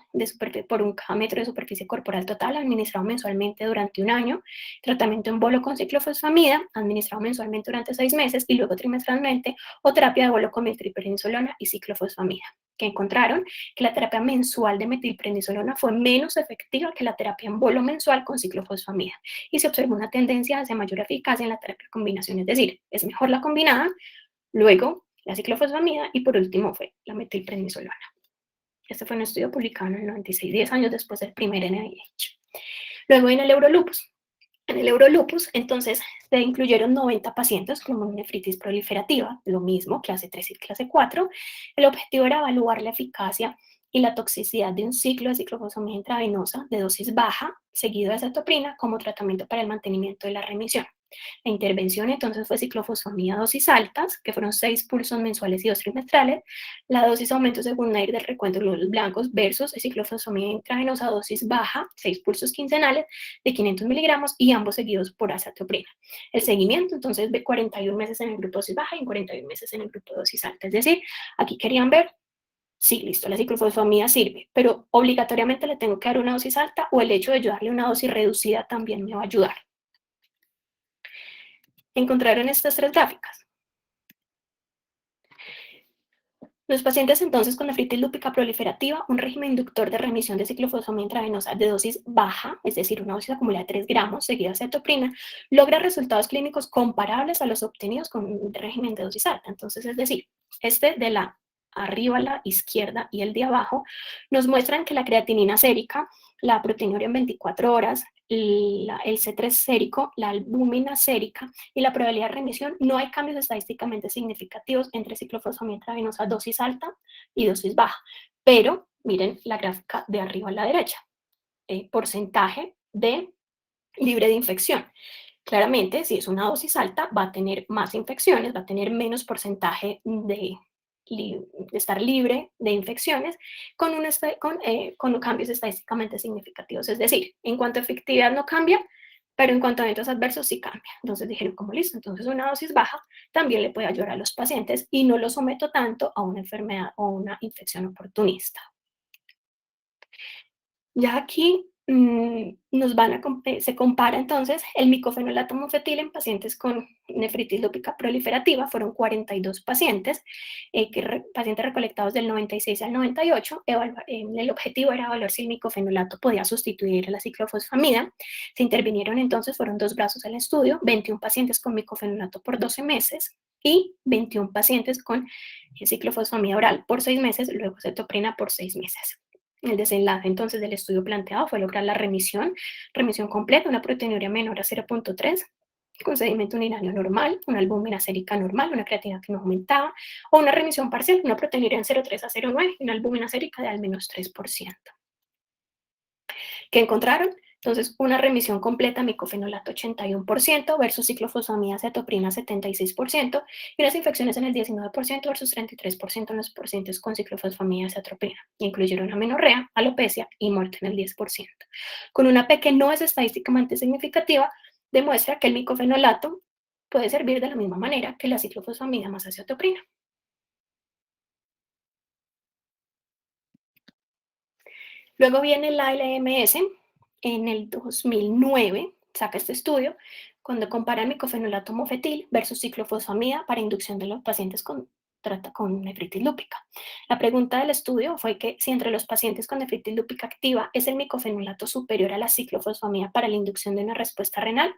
por 1 cada metro de superficie corporal total, administrado mensualmente durante 1 año. Tratamiento en bolo con ciclofosfamida, administrado mensualmente durante 6 meses y luego trimestralmente, o terapia de bolo con metilprednisolona y ciclofosfamida. Que encontraron que la terapia mensual de metilprednisolona fue menos efectiva que la terapia en bolo mensual con ciclofosfamida y se observó una tendencia hacia mayor eficacia en la terapia combinación, es decir, es mejor la combinada, luego la ciclofosfamida y por último fue la metilprednisolona. Este fue un estudio publicado en el 96, 10 años después del primer NIH. Luego en el Eurolupus. En el Eurolupus, entonces, se incluyeron 90 pacientes con una nefritis proliferativa, lo mismo, clase 3 y clase 4. El objetivo era evaluar la eficacia y la toxicidad de un ciclo de ciclofosfamida intravenosa de dosis baja, seguido de acetoprina, como tratamiento para el mantenimiento de la remisión. La intervención entonces fue ciclofosfamida a dosis altas, que fueron 6 pulsos mensuales y 2 trimestrales. La dosis aumentó según NAIR del recuento de glóbulos blancos versus ciclofosfamida intravenosa a dosis baja, 6 pulsos quincenales de 500 miligramos y ambos seguidos por acetoprina. El seguimiento entonces de 41 meses en el grupo dosis baja y 41 meses en el grupo dosis alta. Es decir, aquí querían ver, sí, listo, la ciclofosfamida sirve, pero obligatoriamente le tengo que dar una dosis alta o el hecho de yo darle una dosis reducida también me va a ayudar. Encontraron estas 3 gráficas. Los pacientes entonces con nefritis lúpica proliferativa, un régimen inductor de remisión de ciclofosfamida intravenosa de dosis baja, es decir, una dosis acumulada de 3 gramos seguida de acetoprina, logra resultados clínicos comparables a los obtenidos con un régimen de dosis alta. Entonces, es decir, este de la arriba a la izquierda y el de abajo nos muestran que la creatinina sérica, la proteinuria en 24 horas, el C3 sérico, la albúmina sérica y la probabilidad de remisión, no hay cambios estadísticamente significativos entre ciclofosfamida intravenosa dosis alta y dosis baja. Pero miren la gráfica de arriba a la derecha, porcentaje de libre de infección. Claramente, si es una dosis alta, va a tener más infecciones, va a tener menos porcentaje de estar libre de infecciones con cambios estadísticamente significativos. Es decir, en cuanto a efectividad no cambia, pero en cuanto a eventos adversos sí cambia. Entonces dijeron, como listo, entonces una dosis baja también le puede ayudar a los pacientes y no lo someto tanto a una enfermedad o una infección oportunista. Ya aquí se compara entonces el micofenolato mofetil en pacientes con nefritis lúpica proliferativa. Fueron 42 pacientes, pacientes recolectados del 96 al 98. El objetivo era evaluar si el micofenolato podía sustituir a la ciclofosfamida. Se intervinieron entonces, fueron 2 brazos al estudio, 21 pacientes con micofenolato por 12 meses y 21 pacientes con ciclofosfamida oral por 6 meses, luego cetoprina por 6 meses. El desenlace entonces del estudio planteado fue lograr la remisión completa, una proteinuria menor a 0.3, con sedimento urinario normal, una albúmina sérica normal, una creatina que no aumentaba, o una remisión parcial, una proteinuria en 0.3 a 0.9 y una albúmina sérica de al menos 3%. ¿Qué encontraron? Entonces, una remisión completa, micofenolato 81% versus ciclofosfamida cetoprina 76%, y unas infecciones en el 19% versus 33% en los pacientes con ciclofosfamida cetoprina. Incluyeron amenorrea, alopecia y muerte en el 10%. Con una P que no es estadísticamente significativa, demuestra que el micofenolato puede servir de la misma manera que la ciclofosfamida más acetoprina. Luego viene la ALMS, en el 2009 saca este estudio, cuando compara el micofenolato mofetil versus ciclofosfamida para inducción de los pacientes con nefritis lúpica. La pregunta del estudio fue que si entre los pacientes con nefritis lúpica activa es el micofenolato superior a la ciclofosfamida para la inducción de una respuesta renal.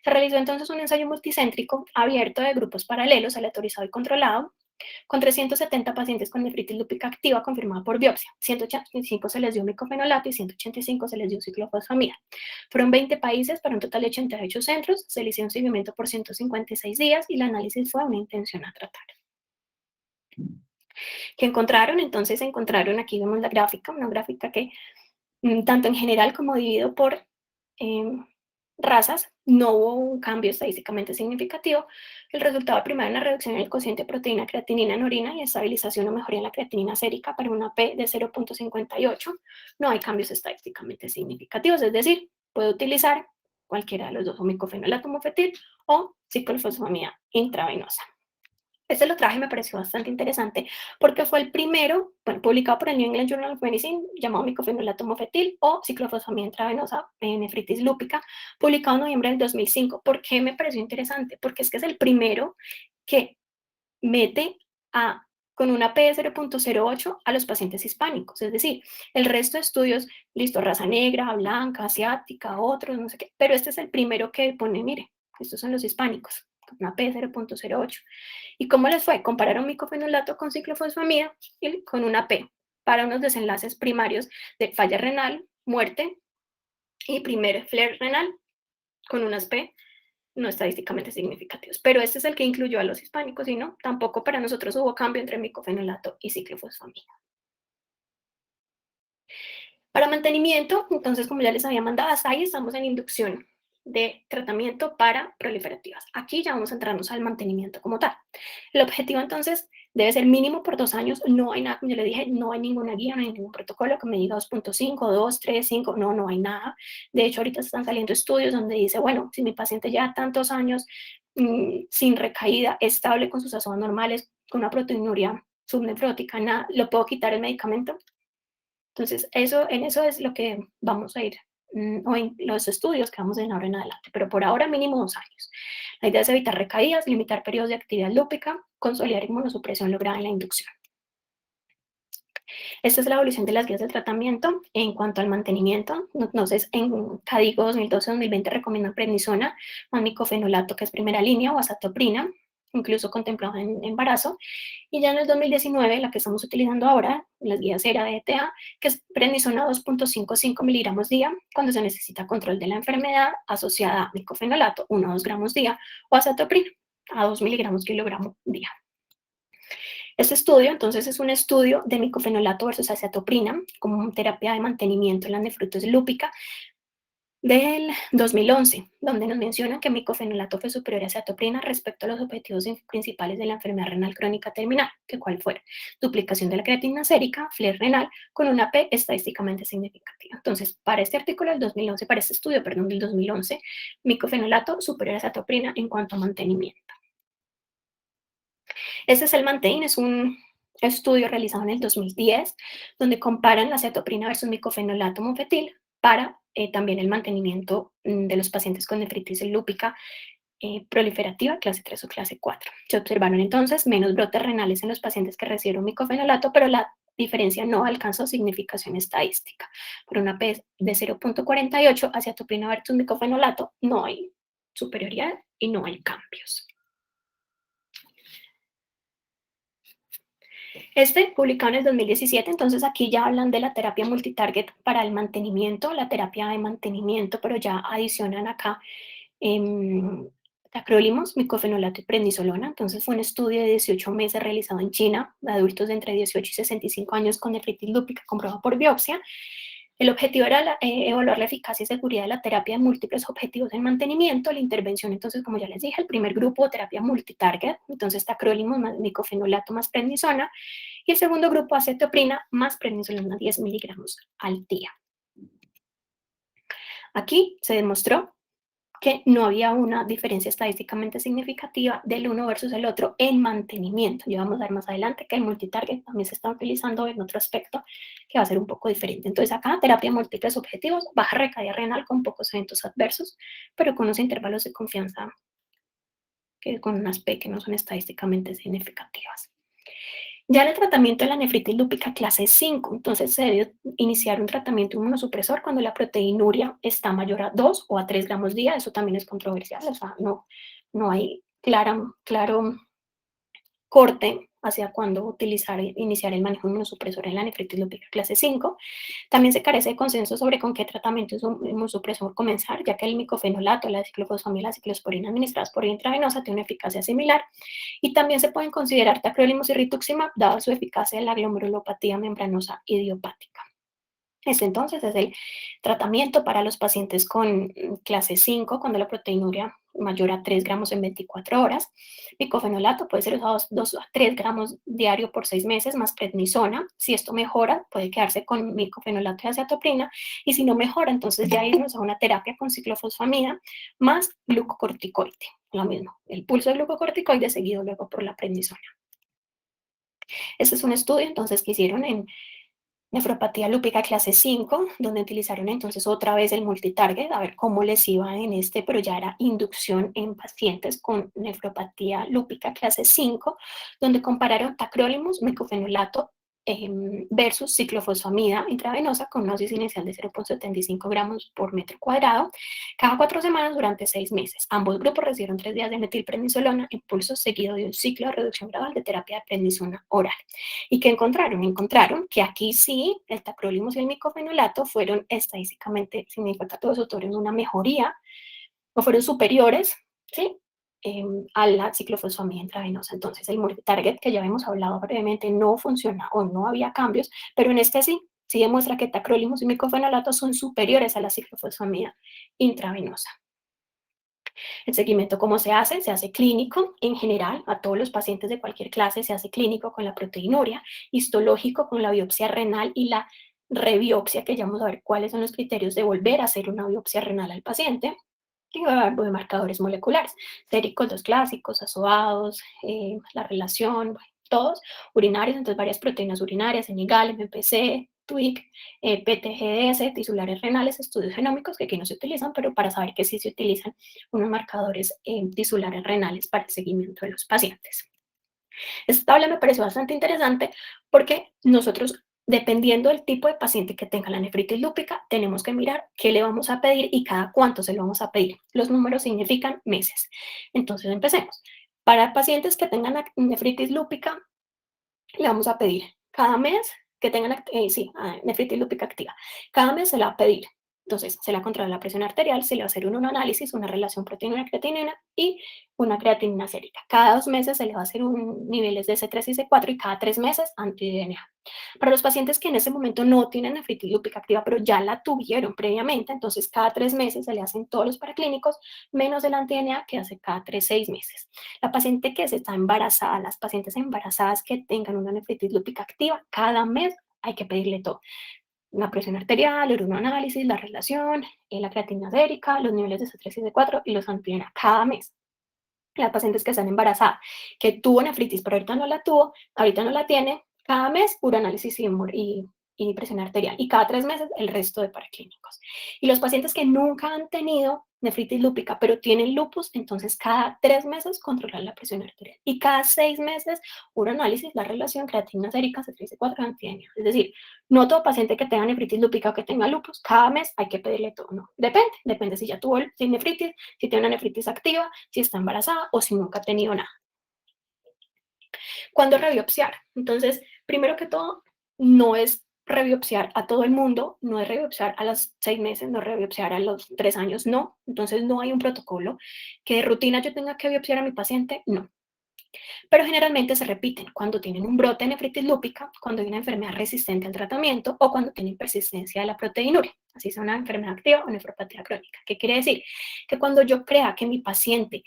Se realizó entonces un ensayo multicéntrico abierto de grupos paralelos, aleatorizado y controlado, con 370 pacientes con nefritis lúpica activa confirmada por biopsia. 185 se les dio micofenolato y 185 se les dio ciclofosfamida. Fueron 20 países para un total de 88 centros, se le hizo un seguimiento por 156 días y el análisis fue una intención a tratar. ¿Qué encontraron? Entonces encontraron, aquí vemos la gráfica, una gráfica que tanto en general como dividido por razas, no hubo un cambio estadísticamente significativo. El resultado primario es una reducción en el cociente de proteína creatinina en orina y estabilización o mejoría en la creatinina sérica para una P de 0.58. No hay cambios estadísticamente significativos, es decir, puede utilizar cualquiera de los dos, o micofenolato mofetil o ciclofosfamida intravenosa. Este lo traje y me pareció bastante interesante porque fue el primero, publicado por el New England Journal of Medicine, llamado micofenolato mofetil o ciclofosfamida intravenosa en nefritis lúpica, publicado en noviembre del 2005. ¿Por qué me pareció interesante? Porque es que es el primero que mete con una P de 0.08 a los pacientes hispánicos. Es decir, el resto de estudios, listo, raza negra, blanca, asiática, otros, no sé qué, pero este es el primero que pone, mire, estos son los hispánicos, con una P de 0.08. ¿Y cómo les fue? Compararon micofenolato con ciclofosfamida y con una P para unos desenlaces primarios de falla renal, muerte y primer flare renal con unas P no estadísticamente significativos. Pero este es el que incluyó a los hispánicos y no, tampoco para nosotros hubo cambio entre micofenolato y ciclofosfamida. Para mantenimiento, entonces, como ya les había mandado, hasta ahí estamos en inducción de tratamiento para proliferativas. Aquí ya vamos a entrarnos al mantenimiento como tal. El objetivo, entonces, debe ser mínimo por 2 años. No hay nada, como yo le dije, no hay ninguna guía, no hay ningún protocolo que me diga 2.5, 2, 3, 5, no hay nada. De hecho, ahorita están saliendo estudios donde dice, bueno, si mi paciente lleva tantos años sin recaída, estable con sus azones normales, con una proteinuria subnefrótica, nada, ¿lo puedo quitar el medicamento? Entonces, en eso es lo que vamos a ir, o en los estudios que vamos a ir ahora en adelante, pero por ahora mínimo 2 años. La idea es evitar recaídas, limitar periodos de actividad lúpica, consolidar inmunosupresión lograda en la inducción. Esta es la evolución de las guías de tratamiento en cuanto al mantenimiento. Entonces, en CADIGO 2012-2020 recomiendan prednisona, micofenolato, que es primera línea, o azatoprina, incluso contemplaba en embarazo. Y ya en el 2019, la que estamos utilizando ahora, las guías ERA de ETA, que es prednisona 2.55 miligramos día, cuando se necesita control de la enfermedad asociada a micofenolato, 1 a 2 gramos día, o azatoprina, a 2 miligramos kilogramo día. Este estudio, entonces, es un estudio de micofenolato versus azatoprina como terapia de mantenimiento en la nefritis lúpica del 2011, donde nos mencionan que micofenolato fue superior a azatoprina respecto a los objetivos principales de la enfermedad renal crónica terminal, que cuál fue duplicación de la creatinina sérica, FLER renal, con una P estadísticamente significativa. Entonces, para este artículo del 2011, para este estudio, perdón, del 2011, micofenolato superior a azatoprina en cuanto a mantenimiento. Este es el MANTEIN, es un estudio realizado en el 2010, donde comparan la cetoprina versus micofenolato mofetil para también el mantenimiento de los pacientes con nefritis lúpica proliferativa clase 3 o clase 4. Se observaron entonces menos brotes renales en los pacientes que recibieron micofenolato, pero la diferencia no alcanzó significación estadística. Por una P de 0.48 hacia cetoprina versus micofenolato no hay superioridad y no hay cambios. Este publicado en el 2017, entonces aquí ya hablan de la terapia multitarget para el mantenimiento, la terapia de mantenimiento, pero ya adicionan acá tacrolimus, micofenolato y prednisolona. Entonces fue un estudio de 18 meses realizado en China, de adultos de entre 18 y 65 años con nefritis lúpica comprobada por biopsia. El objetivo era evaluar la eficacia y seguridad de la terapia de múltiples objetivos en mantenimiento. La intervención, entonces, como ya les dije, el primer grupo, terapia multitarget, entonces tacrolimus más micofenolato más prednisona, y el segundo grupo, acetoprina más prednisolona 10 miligramos al día. Aquí se demostró que no había una diferencia estadísticamente significativa del uno versus el otro en mantenimiento. Ya vamos a ver más adelante que el multitarget también se está utilizando en otro aspecto que va a ser un poco diferente. Entonces acá, terapia múltiples objetivos, baja recaída renal con pocos eventos adversos, pero con unos intervalos de confianza que con unas P que no son estadísticamente significativas. Ya en el tratamiento de la nefritis lúpica clase 5, entonces se debe iniciar un tratamiento inmunosupresor cuando la proteinuria está mayor a 2 o a 3 gramos día. Eso también es controversial, o sea, no hay claro corte hacia cuándo iniciar el manejo inmunosupresor en la nefritis lúpica clase 5. También se carece de consenso sobre con qué tratamiento inmunosupresor comenzar, ya que el micofenolato, la ciclofosfamida y la ciclosporina administradas por vía intravenosa tienen una eficacia similar. Y también se pueden considerar tacrolimus y rituximab, dada su eficacia en la glomerulopatía membranosa idiopática. Este entonces es el tratamiento para los pacientes con clase 5, cuando la proteinuria mayor a 3 gramos en 24 horas. Micofenolato puede ser usado 2 a 3 gramos diario por 6 meses, más prednisona. Si esto mejora, puede quedarse con micofenolato y azatoprina. Y si no mejora, entonces ya irnos a una terapia con ciclofosfamida más glucocorticoide. Lo mismo, el pulso de glucocorticoide seguido luego por la prednisona. Este es un estudio entonces que hicieron en nefropatía lúpica clase 5, donde utilizaron entonces otra vez el multitarget, a ver cómo les iba en este, pero ya era inducción en pacientes con nefropatía lúpica clase 5, donde compararon tacrolimus, micofenolato versus ciclofosfamida intravenosa con una dosis inicial de 0.75 gramos por metro cuadrado, cada 4 semanas durante 6 meses. Ambos grupos recibieron 3 días de metilprednisolona en pulso seguido de un ciclo de reducción gradual de terapia de prednisona oral. ¿Y qué encontraron? Encontraron que aquí sí, el tacrolimus y el micofenolato fueron estadísticamente significativos o tuvieron una mejoría o fueron superiores, ¿sí? A la ciclofosfamida intravenosa. Entonces, el multitarget que ya hemos hablado brevemente no funciona o no había cambios, pero en este sí demuestra que tacrolimus y micofenolato son superiores a la ciclofosfamida intravenosa. El seguimiento, ¿cómo se hace? Se hace clínico en general, a todos los pacientes de cualquier clase se hace clínico con la proteinuria, histológico con la biopsia renal y la rebiopsia, que ya vamos a ver cuáles son los criterios de volver a hacer una biopsia renal al paciente. Y de marcadores moleculares, séricos, los clásicos, azoados, la relación, bueno, todos, urinarios, entonces varias proteínas urinarias, NIGAL, MPC, TWIC, PTGS, tisulares renales, estudios genómicos que aquí no se utilizan, pero para saber que sí se utilizan unos marcadores tisulares renales para el seguimiento de los pacientes. Esta tabla me pareció bastante interesante porque nosotros, dependiendo del tipo de paciente que tenga la nefritis lúpica, tenemos que mirar qué le vamos a pedir y cada cuánto se lo vamos a pedir. Los números significan meses. Entonces, empecemos. Para pacientes que tengan nefritis lúpica, le vamos a pedir cada mes que tengan nefritis lúpica activa. Cada mes se le va a pedir. Entonces, se le va a controlar la presión arterial, se le va a hacer un análisis, una relación proteína-creatinina y una creatinina sérica. Cada 2 meses se le va a hacer un niveles de C3 y C4 y cada 3 meses anti-DNA. Para los pacientes que en ese momento no tienen nefritis lúpica activa, pero ya la tuvieron previamente, entonces cada 3 meses se le hacen todos los paraclínicos, menos el anti-DNA que hace cada 6 meses. La paciente que se está embarazada, las pacientes embarazadas que tengan una nefritis lúpica activa, cada mes hay que pedirle todo. La presión arterial, el uroanálisis, la relación, la creatinina sérica, los niveles de C3 y C4 y los anti-DNA cada mes. Las pacientes que están embarazadas, que tuvo nefritis, pero ahorita no la tuvo, ahorita no la tiene, cada mes uroanálisis y presión arterial, y cada 3 meses el resto de paraclínicos. Y los pacientes que nunca han tenido nefritis lúpica, pero tienen lupus, entonces cada 3 meses controlar la presión arterial. Y cada 6 meses uroanálisis, la relación creatinina sérica, C3-C4, anti-DNA. Es decir, no todo paciente que tenga nefritis lúpica o que tenga lupus, cada mes hay que pedirle todo, no. Depende si ya tuvo nefritis, si tiene una nefritis activa, si está embarazada o si nunca ha tenido nada. ¿Cuándo rebiopsiar? Entonces, primero que todo, no es rebiopsiar a todo el mundo, no es rebiopsiar a los 6 meses, no es rebiopsiar a los 3 años, no. Entonces, no hay un protocolo que de rutina yo tenga que biopsiar a mi paciente, no. Pero generalmente se repiten cuando tienen un brote de nefritis lúpica, cuando hay una enfermedad resistente al tratamiento o cuando tienen persistencia de la proteinuria, así sea una enfermedad activa o nefropatía crónica. ¿Qué quiere decir? Que cuando yo crea que mi paciente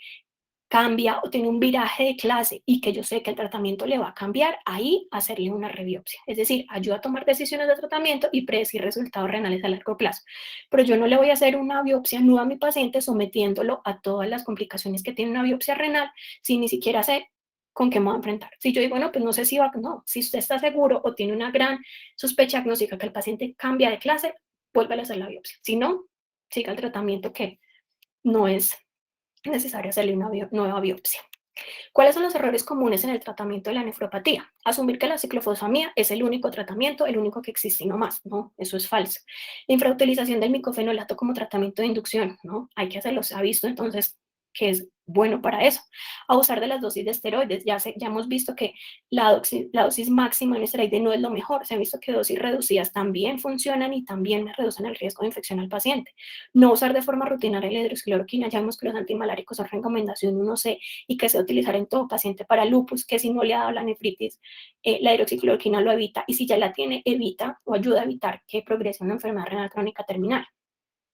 cambia o tiene un viraje de clase y que yo sé que el tratamiento le va a cambiar, ahí hacerle una rebiopsia. Es decir, ayuda a tomar decisiones de tratamiento y predecir resultados renales a largo plazo. Pero yo no le voy a hacer una biopsia nueva a mi paciente sometiéndolo a todas las complicaciones que tiene una biopsia renal si ni siquiera sé con qué me voy a enfrentar. Si yo digo, bueno, pues no sé si va, no, si usted está seguro o tiene una gran sospecha diagnóstica que el paciente cambia de clase, vuelve a hacer la biopsia. Si no, siga el tratamiento que no es necesario hacerle una nueva biopsia. ¿Cuáles son los errores comunes en el tratamiento de la nefropatía? Asumir que la ciclofosfamida es el único tratamiento, el único que existe y no más. No, eso es falso. La infrautilización del micofenolato como tratamiento de inducción, ¿no? Hay que hacerlo, se ha visto entonces que es bueno para eso. Abusar de las dosis de esteroides. Ya hemos visto que la dosis máxima en esteroide no es lo mejor. Se ha visto que dosis reducidas también funcionan y también reducen el riesgo de infección al paciente. No usar de forma rutinaria la hidroxicloroquina. Ya vemos que los antimaláricos son recomendación 1C y que se utilizar en todo paciente para lupus, que si no le ha dado la nefritis, la hidroxicloroquina lo evita. Y si ya la tiene, evita o ayuda a evitar que progrese una enfermedad renal crónica terminal.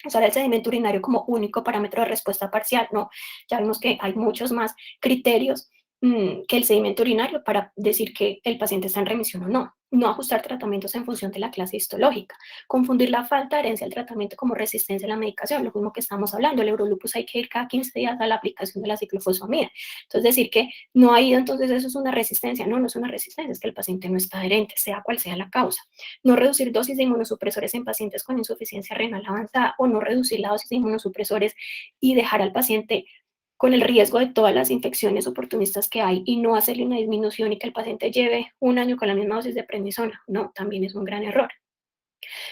Usar el sedimento urinario como único parámetro de respuesta parcial, no, ya vemos que hay muchos más criterios que el sedimento urinario para decir que el paciente está en remisión o no. No ajustar tratamientos en función de la clase histológica. Confundir la falta de herencia del tratamiento como resistencia a la medicación, lo mismo que estamos hablando. El Eurolupus hay que ir cada 15 días a la aplicación de la ciclofosfamida. Entonces, decir que no ha ido, entonces eso es una resistencia. No, no es una resistencia, es que el paciente no está adherente, sea cual sea la causa. No reducir dosis de inmunosupresores en pacientes con insuficiencia renal avanzada o no reducir la dosis de inmunosupresores y dejar al paciente con el riesgo de todas las infecciones oportunistas que hay y no hacerle una disminución y que el paciente lleve un año con la misma dosis de prednisona. No, también es un gran error.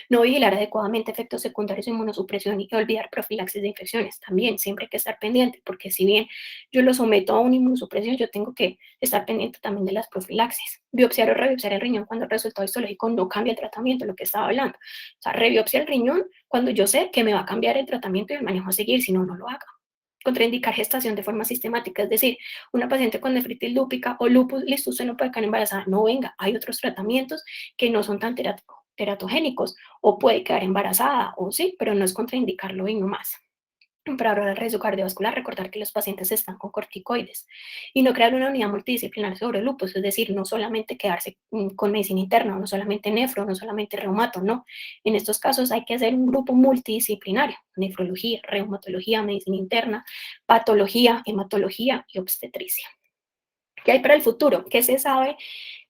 No vigilar adecuadamente efectos secundarios de inmunosupresión y olvidar profilaxis de infecciones. También siempre hay que estar pendiente, porque si bien yo lo someto a una inmunosupresión, yo tengo que estar pendiente también de las profilaxis. Biopsiar o rebiopsiar el riñón cuando el resultado histológico no cambia el tratamiento, lo que estaba hablando. O sea, rebiopsiar el riñón cuando yo sé que me va a cambiar el tratamiento y el manejo a seguir, si no, no lo haga. Contraindicar gestación de forma sistemática, es decir, una paciente con nefritis lúpica o lupus, listo, usted no puede quedar embarazada, no venga, hay otros tratamientos que no son tan teratogénicos, o puede quedar embarazada, o sí, pero no es contraindicarlo y no más. Para ahorrar el riesgo cardiovascular, recordar que los pacientes están con corticoides y no crear una unidad multidisciplinar sobre lupus, es decir, no solamente quedarse con medicina interna, no solamente nefro, no solamente reumato, no. En estos casos hay que hacer un grupo multidisciplinario, nefrología, reumatología, medicina interna, patología, hematología y obstetricia. ¿Qué hay para el futuro? ¿Qué se sabe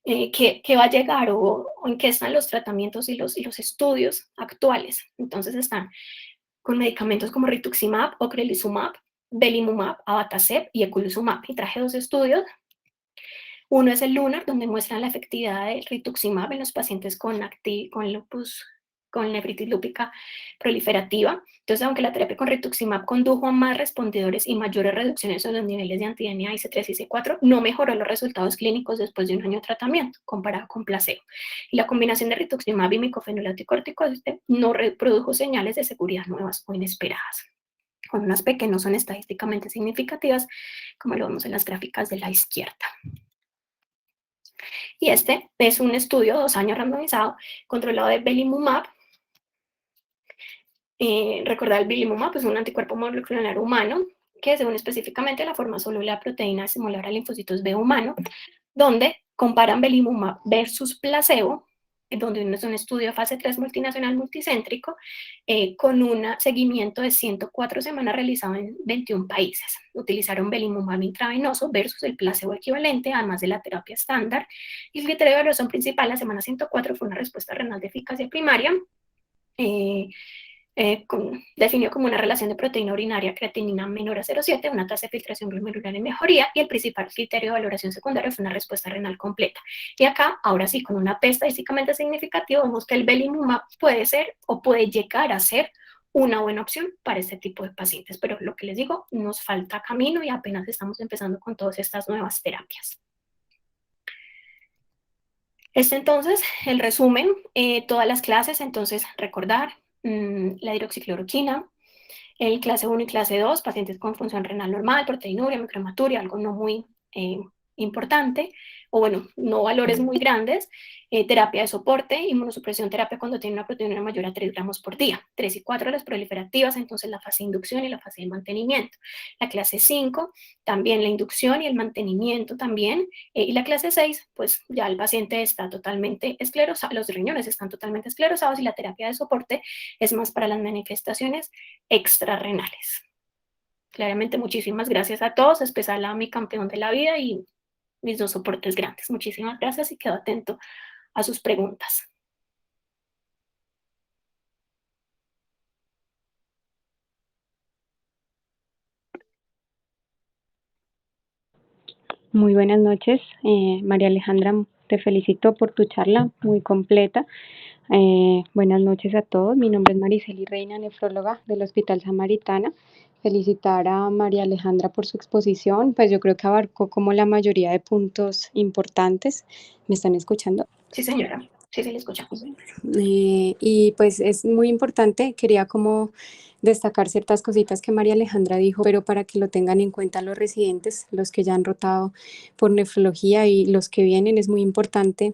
que va a llegar o en qué están los tratamientos y los estudios actuales? Entonces están con medicamentos como rituximab, ocrelizumab, belimumab, abatacept y eculizumab. Y traje 2 estudios. Uno es el LUNAR, donde muestran la efectividad del rituximab en los pacientes con lupus con nefritis lúpica proliferativa. Entonces, aunque la terapia con rituximab condujo a más respondedores y mayores reducciones en los niveles de anti-DNA IC3 y IC4, no mejoró los resultados clínicos después de un año de tratamiento comparado con placebo. Y la combinación de rituximab y micofenolato y corticoide no reprodujo señales de seguridad nuevas o inesperadas, con unas P que no son estadísticamente significativas, como lo vemos en las gráficas de la izquierda. Y este es un estudio de 2 años randomizado, controlado de belimumab. Recordar, el belimumab es un anticuerpo molecular humano que según específicamente la forma soluble de la proteína similar a linfocitos B humano, donde comparan belimumab versus placebo, donde es un estudio de fase 3 multinacional multicéntrico, con un seguimiento de 104 semanas realizado en 21 países. Utilizaron belimumab intravenoso versus el placebo equivalente, además de la terapia estándar, y el criterio de evaluación principal, la semana 104, fue una respuesta renal de eficacia primaria, definió como una relación de proteína urinaria creatinina menor a 0,7, una tasa de filtración glomerular en mejoría, y el principal criterio de valoración secundaria fue una respuesta renal completa. Y acá, ahora sí, con una P estadísticamente significativa, vemos que el belimumab puede ser o puede llegar a ser una buena opción para este tipo de pacientes, pero lo que les digo, nos falta camino y apenas estamos empezando con todas estas nuevas terapias. Entonces, el resumen, todas las clases, entonces recordar, la hidroxicloroquina, el clase 1 y clase 2, pacientes con función renal normal, proteinuria, microhematuria, algo no muy importante, o bueno, no valores muy grandes, terapia de soporte, inmunosupresión, terapia cuando tiene una proteína mayor a 3 gramos por día, 3 y 4 las proliferativas, entonces la fase de inducción y la fase de mantenimiento. La clase 5, también la inducción y el mantenimiento también, y la clase 6, pues ya el paciente está totalmente esclerosado, los riñones están totalmente esclerosados y la terapia de soporte es más para las manifestaciones extrarrenales. Claramente, muchísimas gracias a todos, especial a mi campeón de la vida y mis 2 soportes grandes. Muchísimas gracias y quedo atento a sus preguntas. Muy buenas noches, María Alejandra, te felicito por tu charla muy completa. Buenas noches a todos, mi nombre es Mariceli Reina, nefróloga del Hospital Samaritana. Felicitar a María Alejandra por su exposición, pues yo creo que abarcó como la mayoría de puntos importantes. ¿Me están escuchando? Sí, señora, sí, le escuchamos. Y pues es muy importante, quería como destacar ciertas cositas que María Alejandra dijo, pero para que lo tengan en cuenta los residentes, los que ya han rotado por nefrología y los que vienen, es muy importante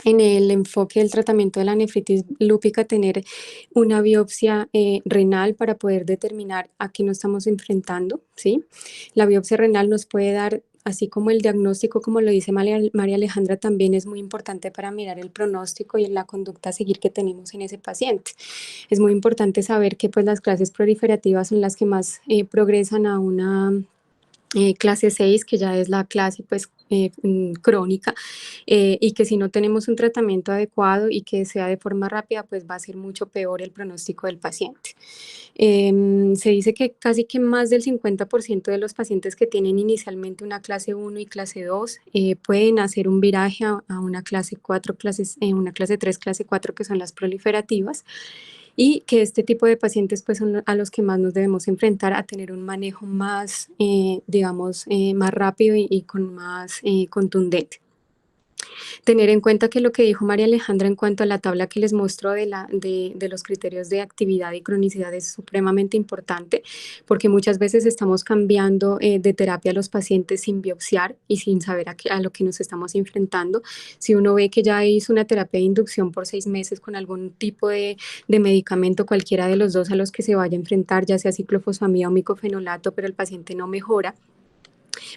en el enfoque del tratamiento de la nefritis lúpica tener una biopsia renal para poder determinar a qué nos estamos enfrentando, ¿sí? La biopsia renal nos puede dar, así como el diagnóstico, como lo dice María Alejandra, también es muy importante para mirar el pronóstico y la conducta a seguir que tenemos en ese paciente. Es muy importante saber que pues las clases proliferativas son las que más progresan a una clase 6, que ya es la clase pues crónica, y que si no tenemos un tratamiento adecuado y que sea de forma rápida, pues va a ser mucho peor el pronóstico del paciente. Se dice que casi que más del 50% de los pacientes que tienen inicialmente una clase 1 y clase 2 pueden hacer un viraje a una clase 4, una clase 3, clase 4, que son las proliferativas, y que este tipo de pacientes pues son a los que más nos debemos enfrentar a tener un manejo más, digamos, más rápido y con más contundente. Tener en cuenta que lo que dijo María Alejandra en cuanto a la tabla que les mostró de los criterios de actividad y cronicidad es supremamente importante, porque muchas veces estamos cambiando de terapia a los pacientes sin biopsiar y sin saber a lo que nos estamos enfrentando. Si uno ve que ya hizo una terapia de inducción por 6 meses con algún tipo de medicamento, cualquiera de los dos a los que se vaya a enfrentar, ya sea ciclofosfamida o micofenolato, pero el paciente no mejora,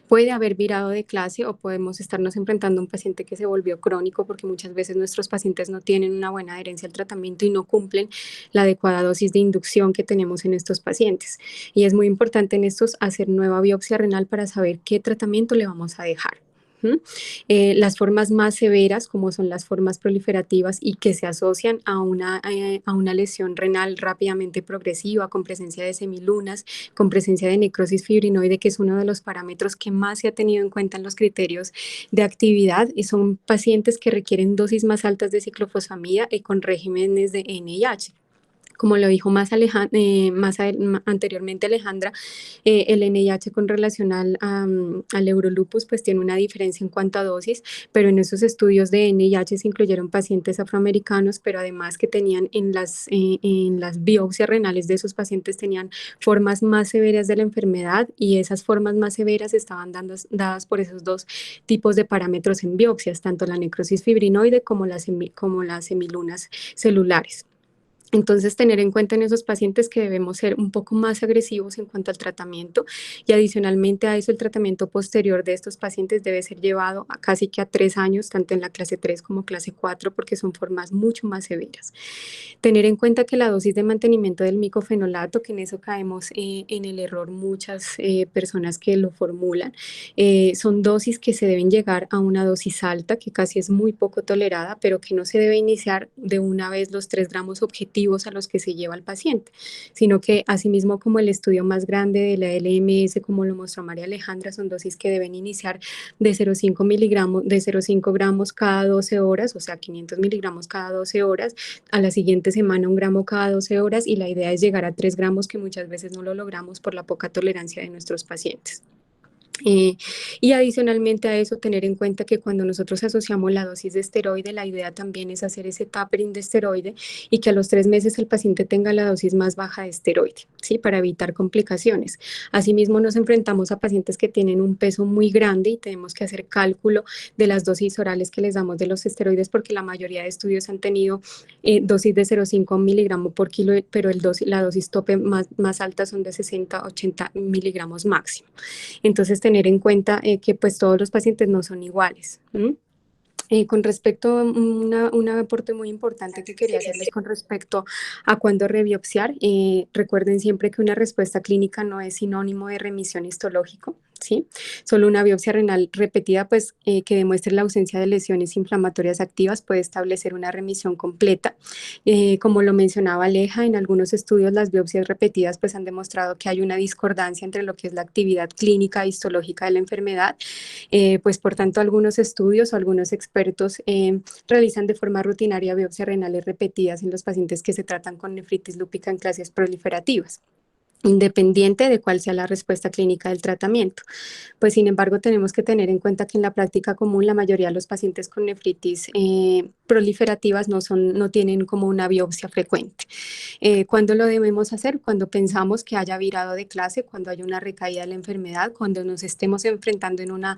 puede haber virado de clase o podemos estarnos enfrentando a un paciente que se volvió crónico, porque muchas veces nuestros pacientes no tienen una buena adherencia al tratamiento y no cumplen la adecuada dosis de inducción que tenemos en estos pacientes. Y es muy importante en estos hacer nueva biopsia renal para saber qué tratamiento le vamos a dejar. ¿m? Las formas más severas, como son las formas proliferativas y que se asocian a una lesión renal rápidamente progresiva, con presencia de semilunas, con presencia de necrosis fibrinoide, que es uno de los parámetros que más se ha tenido en cuenta en los criterios de actividad, y son pacientes que requieren dosis más altas de ciclofosfamida y con regímenes de NIH. Como lo dijo anteriormente Alejandra, el NIH con relación al Eurolupus pues tiene una diferencia en cuanto a dosis, pero en esos estudios de NIH se incluyeron pacientes afroamericanos, pero además que tenían en las biopsias renales de esos pacientes tenían formas más severas de la enfermedad, y esas formas más severas estaban dadas por esos dos tipos de parámetros en biopsias, tanto la necrosis fibrinoide como como las semilunas celulares. Entonces, tener en cuenta en esos pacientes que debemos ser un poco más agresivos en cuanto al tratamiento, y adicionalmente a eso el tratamiento posterior de estos pacientes debe ser llevado a casi que a 3 años, tanto en la clase 3 como clase 4, porque son formas mucho más severas. Tener en cuenta que la dosis de mantenimiento del micofenolato, que en eso caemos en el error muchas personas que lo formulan, son dosis que se deben llegar a una dosis alta, que casi es muy poco tolerada, pero que no se debe iniciar de una vez los 3 gramos objetivos a los que se lleva el paciente, sino que asimismo como el estudio más grande de la LMS, como lo mostró María Alejandra, son dosis que deben iniciar de 0,5 miligramos, de 0,5 gramos cada 12 horas, o sea, 500 miligramos cada 12 horas, a la siguiente semana 1 gramo cada 12 horas, y la idea es llegar a 3 gramos, que muchas veces no lo logramos por la poca tolerancia de nuestros pacientes. Y adicionalmente a eso, tener en cuenta que cuando nosotros asociamos la dosis de esteroide, la idea también es hacer ese tapering de esteroide, y que a los 3 meses el paciente tenga la dosis más baja de esteroide, ¿sí? Para evitar complicaciones. Asimismo, nos enfrentamos a pacientes que tienen un peso muy grande y tenemos que hacer cálculo de las dosis orales que les damos de los esteroides, porque la mayoría de estudios han tenido dosis de 0,5 miligramos por kilo, pero la dosis tope más alta son de 60, 80 miligramos máximo. Entonces, tener en cuenta que pues todos los pacientes no son iguales. Con respecto a un aporte muy importante que quería hacerles con respecto a cuándo rebiopsiar, recuerden siempre que una respuesta clínica no es sinónimo de remisión histológico, ¿sí? Solo una biopsia renal repetida, pues, que demuestre la ausencia de lesiones inflamatorias activas, puede establecer una remisión completa. Como lo mencionaba Aleja, en algunos estudios las biopsias repetidas pues han demostrado que hay una discordancia entre lo que es la actividad clínica e histológica de la enfermedad. Pues por tanto, algunos estudios o algunos expertos realizan de forma rutinaria biopsias renales repetidas en los pacientes que se tratan con nefritis lúpica en clases proliferativas, independiente de cuál sea la respuesta clínica del tratamiento. Pues sin embargo, tenemos que tener en cuenta que en la práctica común la mayoría de los pacientes con nefritis proliferativas no tienen como una biopsia frecuente. ¿Cuándo lo debemos hacer? Cuando pensamos que haya virado de clase, cuando haya una recaída de la enfermedad, cuando nos estemos enfrentando en una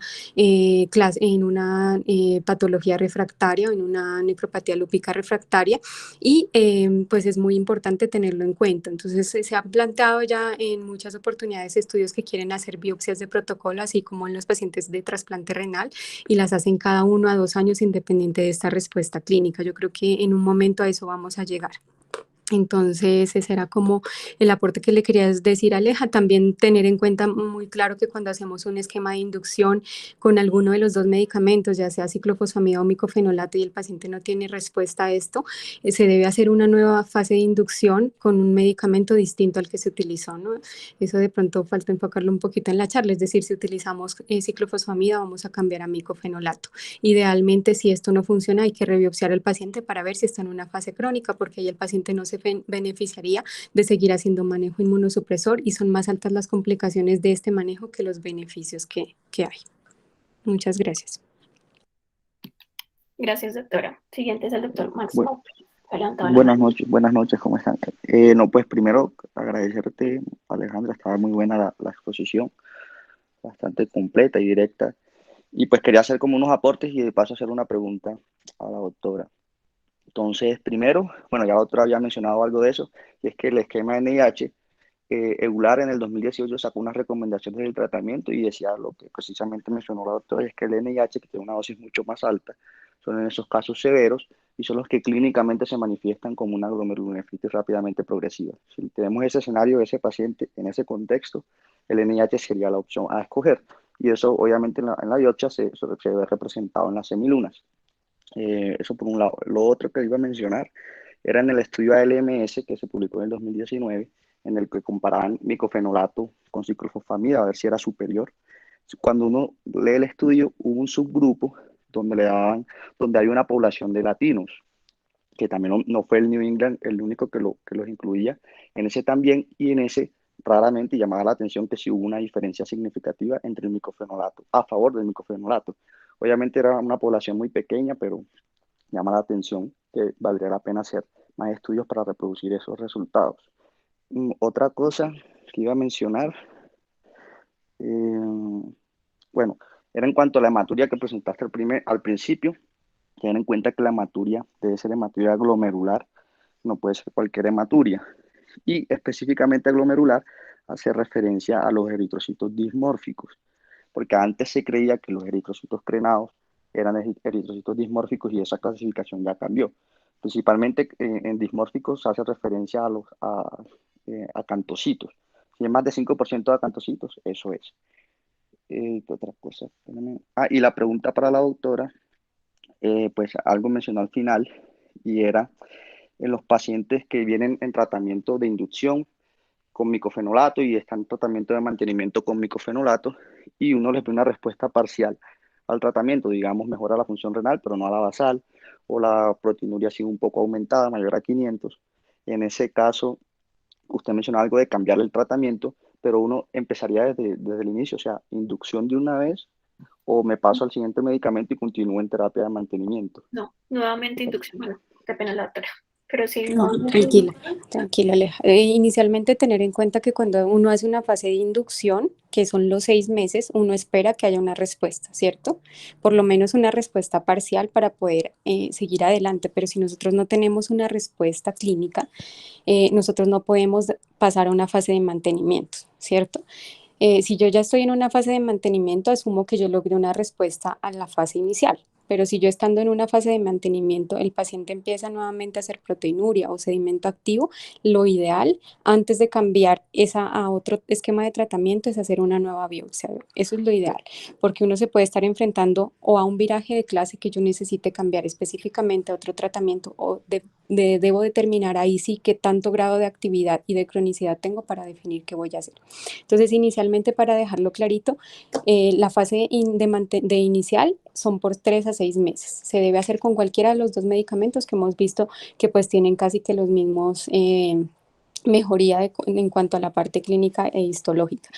patología refractaria o en una nefropatía lúpica refractaria, y pues es muy importante tenerlo en cuenta. Entonces se han planteado ya en muchas oportunidades estudios que quieren hacer biopsias de protocolo, así como en los pacientes de trasplante renal, y las hacen cada 1 a 2 años independiente de esta respuesta clínica. Yo creo que en un momento a eso vamos a llegar. Entonces, ese era como el aporte que le quería decir a Aleja. También tener en cuenta muy claro que cuando hacemos un esquema de inducción con alguno de los dos medicamentos, ya sea ciclofosfamida o micofenolato, y el paciente no tiene respuesta a esto, se debe hacer una nueva fase de inducción con un medicamento distinto al que se utilizó, ¿no? Eso de pronto falta enfocarlo un poquito en la charla, es decir, si utilizamos ciclofosfamida, vamos a cambiar a micofenolato. Idealmente, si esto no funciona, hay que rebiopsiar al paciente para ver si está en una fase crónica, porque ahí el paciente no se beneficiaría de seguir haciendo manejo inmunosupresor, y son más altas las complicaciones de este manejo que los beneficios que hay. Muchas gracias. Gracias, doctora. Siguiente es el doctor Max Bueno, Mauper. buenas noches, ¿cómo están? No, pues primero agradecerte, Alejandra, estaba muy buena la exposición, bastante completa y directa. Y pues quería hacer como unos aportes y de paso hacer una pregunta a la doctora. Entonces, primero, bueno, ya la doctora había mencionado algo de eso, y es que el esquema NIH, EULAR en el 2018 sacó unas recomendaciones del tratamiento y decía lo que precisamente mencionó la doctora, es que el NIH, que tiene una dosis mucho más alta, son en esos casos severos y son los que clínicamente se manifiestan como una glomerulonefritis rápidamente progresiva. Si tenemos ese escenario de ese paciente en ese contexto, el NIH sería la opción a escoger. y eso obviamente en la biopsia se ve representado en las semilunas. Eso por un lado. Lo otro que iba a mencionar era en el estudio ALMS que se publicó en el 2019, en el que comparaban micofenolato con ciclofosfamida a ver si era superior. Cuando uno lee el estudio, hubo un subgrupo donde hay una población de latinos, que también no fue el New England el único que los incluía, en ese también, y en ese raramente llamaba la atención que sí hubo una diferencia significativa entre el micofenolato, a favor del micofenolato. Obviamente era una población muy pequeña, pero llama la atención que valdría la pena hacer más estudios para reproducir esos resultados. Otra cosa que iba a mencionar, eh, bueno, era en cuanto a la hematuria que presentaste al principio. Tener en cuenta que la hematuria debe ser hematuria glomerular, no puede ser cualquier hematuria. Y específicamente glomerular hace referencia a los eritrocitos dismórficos, porque antes se creía que los eritrocitos crenados eran eritrocitos dismórficos y esa clasificación ya cambió. Principalmente en dismórficos se hace referencia a acantocitos. Si es más de 5% de acantocitos, eso es. ¿Qué otra cosa? Y la pregunta para la doctora, pues algo mencionó al final, y era en los pacientes que vienen en tratamiento de inducción con micofenolato y están en tratamiento de mantenimiento con micofenolato, y uno les da una respuesta parcial al tratamiento, digamos, mejora la función renal, pero no a la basal, o la proteinuria sigue un poco aumentada, mayor a 500. En ese caso, usted mencionó algo de cambiar el tratamiento, pero uno empezaría desde el inicio, o sea, inducción de una vez, o me paso al siguiente medicamento y continúo en terapia de mantenimiento. No, nuevamente inducción. Bueno, qué pena la doctora. Pero sí, No, nuevamente. tranquila, tranquila, Aleja. Inicialmente tener en cuenta que cuando uno hace una fase de inducción, que son los 6 meses, uno espera que haya una respuesta, ¿cierto? Por lo menos una respuesta parcial para poder seguir adelante, pero si nosotros no tenemos una respuesta clínica, nosotros no podemos pasar a una fase de mantenimiento, ¿cierto? Si yo ya estoy en una fase de mantenimiento, asumo que yo logré una respuesta a la fase inicial. Pero si yo estando en una fase de mantenimiento, el paciente empieza nuevamente a hacer proteinuria o sedimento activo, lo ideal antes de cambiar esa a otro esquema de tratamiento es hacer una nueva biopsia. Eso es lo ideal, porque uno se puede estar enfrentando o a un viraje de clase que yo necesite cambiar específicamente a otro tratamiento o debo determinar ahí sí qué tanto grado de actividad y de cronicidad tengo para definir qué voy a hacer. Entonces, inicialmente, para dejarlo clarito, la fase de inicial son por 3 a 6 meses. Se debe hacer con cualquiera de los dos medicamentos que hemos visto que pues tienen casi que los mismos mejoría en cuanto a la parte clínica e histológica,